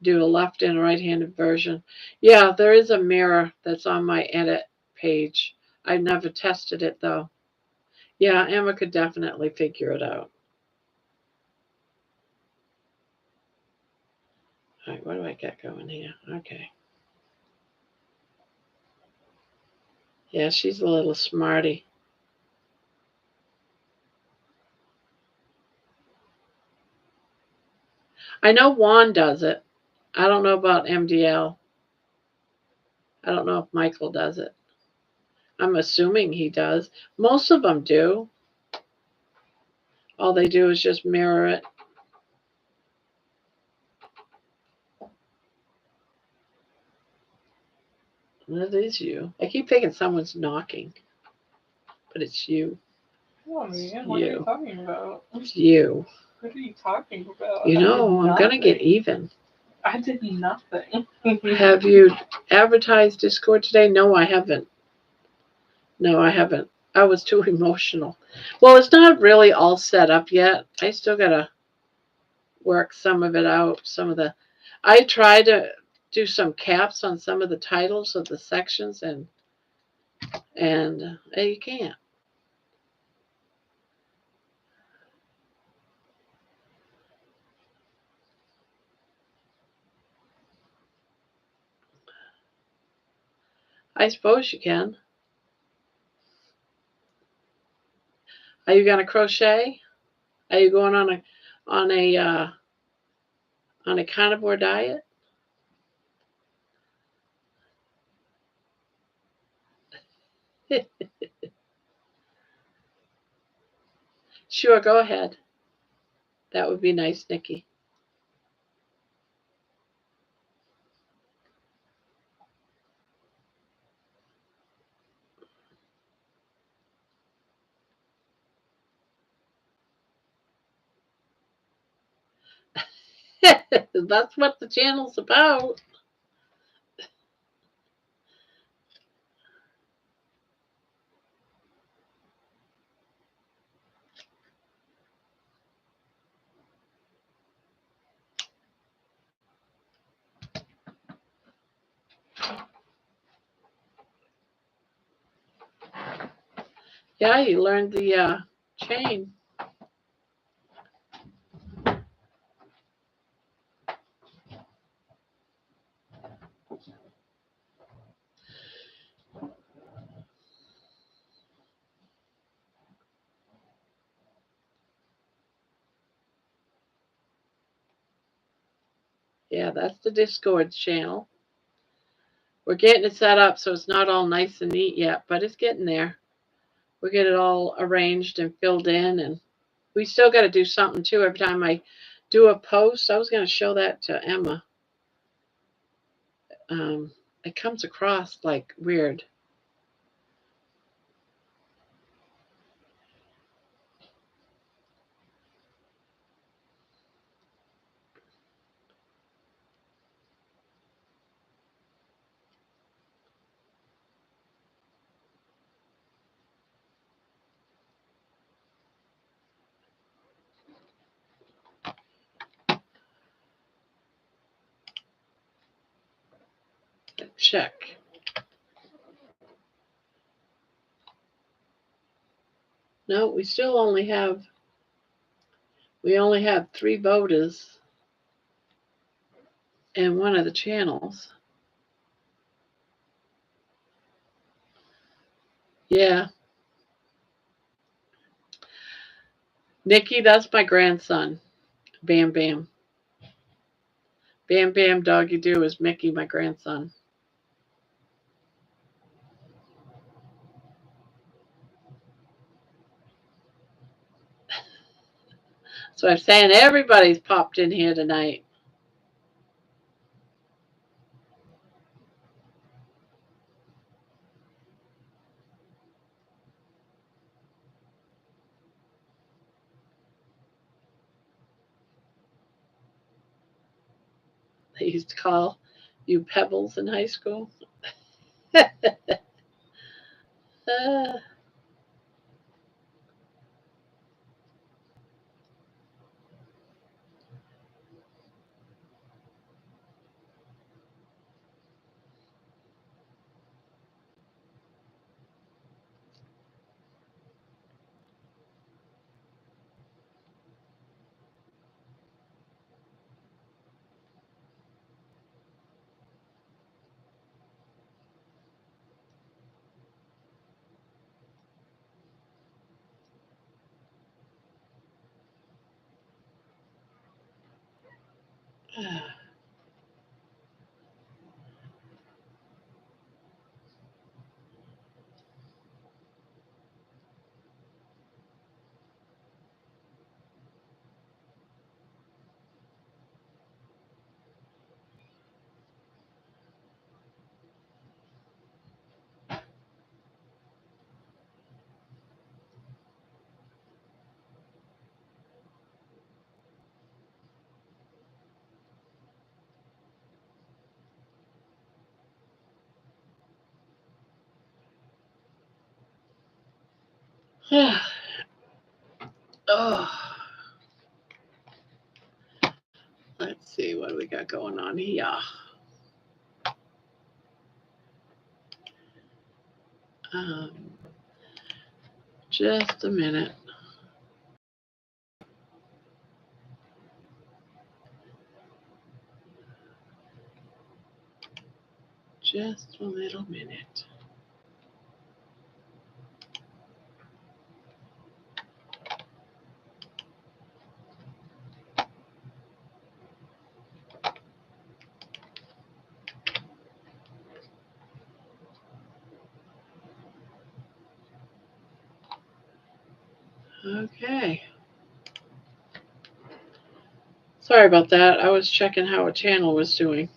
Do a left and right-handed version. Yeah, there is a mirror that's on my edit page. I've never tested it though. Yeah, Emma could definitely figure it out. All right, what do I got going here? Okay. Yeah, she's a little smarty. I know Juan does it. I don't know about MDL. I don't know if Michael does it. I'm assuming he does. Most of them do. All they do is just mirror it. That is you. I keep thinking someone's knocking, but it's you. Oh man, what are you talking about? It's you. What are you talking about? You know, I'm going to get even. I did nothing. Have you advertised Discord today? No, I haven't. No, I haven't. I was too emotional. Well, it's not really all set up yet. I still got to work some of it out. I tried to do some caps on some of the titles of the sections and you can't. I suppose you can. Are you going to crochet? Are you going on a carnivore diet? Sure, go ahead. That would be nice, Nikki. That's what the channel's about. Yeah, you learned the chain. Yeah, that's the Discord channel. We're getting it set up so it's not all nice and neat yet, but it's getting there. We'll get it all arranged and filled in, and we still got to do something too every time I do a post. I was going to show that to Emma. It comes across like weird. Check. No, we still only have 3 voters in one of the channels. Yeah. Nikki, that's my grandson. Bam Bam. Bam Bam Doggy Doo is Mickey, my grandson. So I'm saying everybody's popped in here tonight. They used to call you Pebbles in high school. uh, oh. Let's see what we got going on here. Um, just a minute. Just a little minute. Okay. Sorry about that. I was checking how a channel was doing.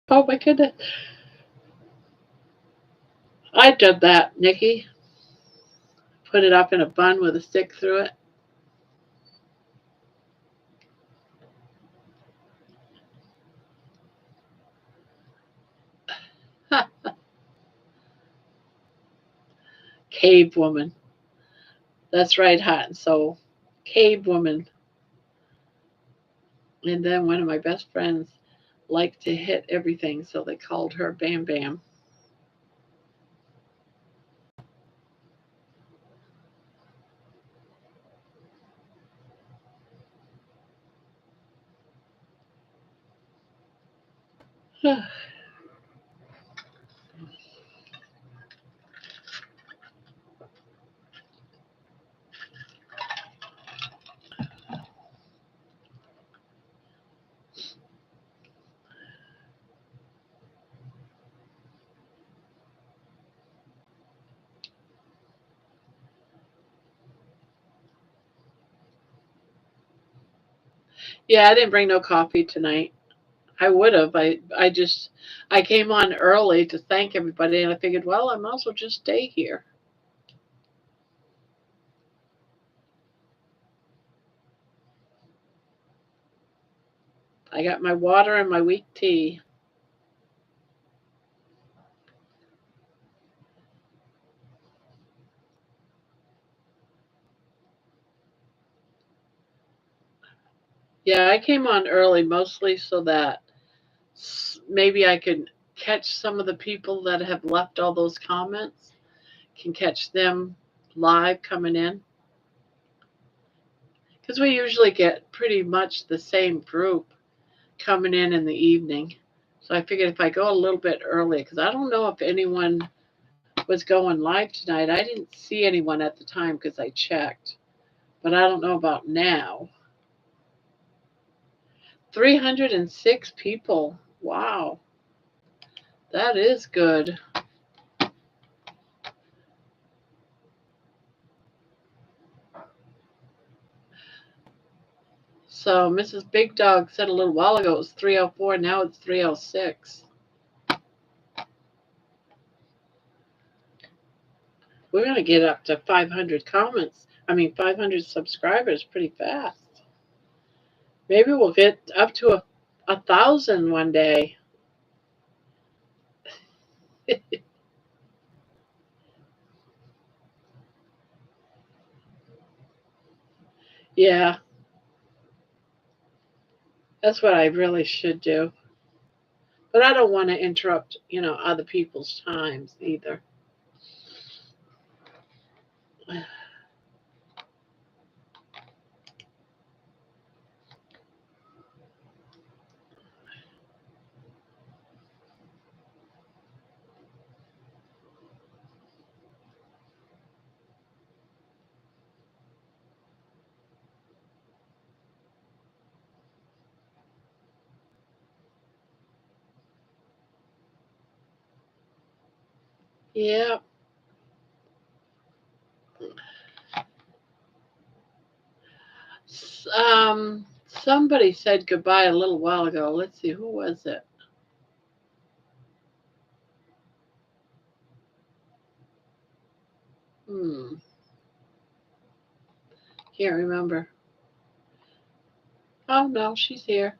Oh my goodness. I did that, Nikki. Put it up in a bun with a stick through it. Cave woman. That's right, hot and soul. Cave woman. And then one of my best friends liked to hit everything, so they called her Bam Bam. Yeah, I didn't bring no coffee tonight. I would have. I came on early to thank everybody, and I figured, well, I might as well just stay here. I got my water and my weak tea. Yeah, I came on early mostly so that maybe I could catch some of the people that have left all those comments, can catch them live coming in. Because we usually get pretty much the same group coming in the evening. So I figured if I go a little bit early, because I don't know if anyone was going live tonight. I didn't see anyone at the time because I checked, but I don't know about now. 306 people. Wow, that is good. So Mrs. Big Dog said a little while ago it was 304, now it's 306. We're going to get up to 500 comments. I mean, 500 subscribers pretty fast. Maybe we'll get up to a thousand one day. Yeah, that's what I really should do. But I don't want to interrupt, other people's times either. Yeah. Somebody said goodbye a little while ago. Let's see, who was it? Hmm. Can't remember. Oh no, she's here.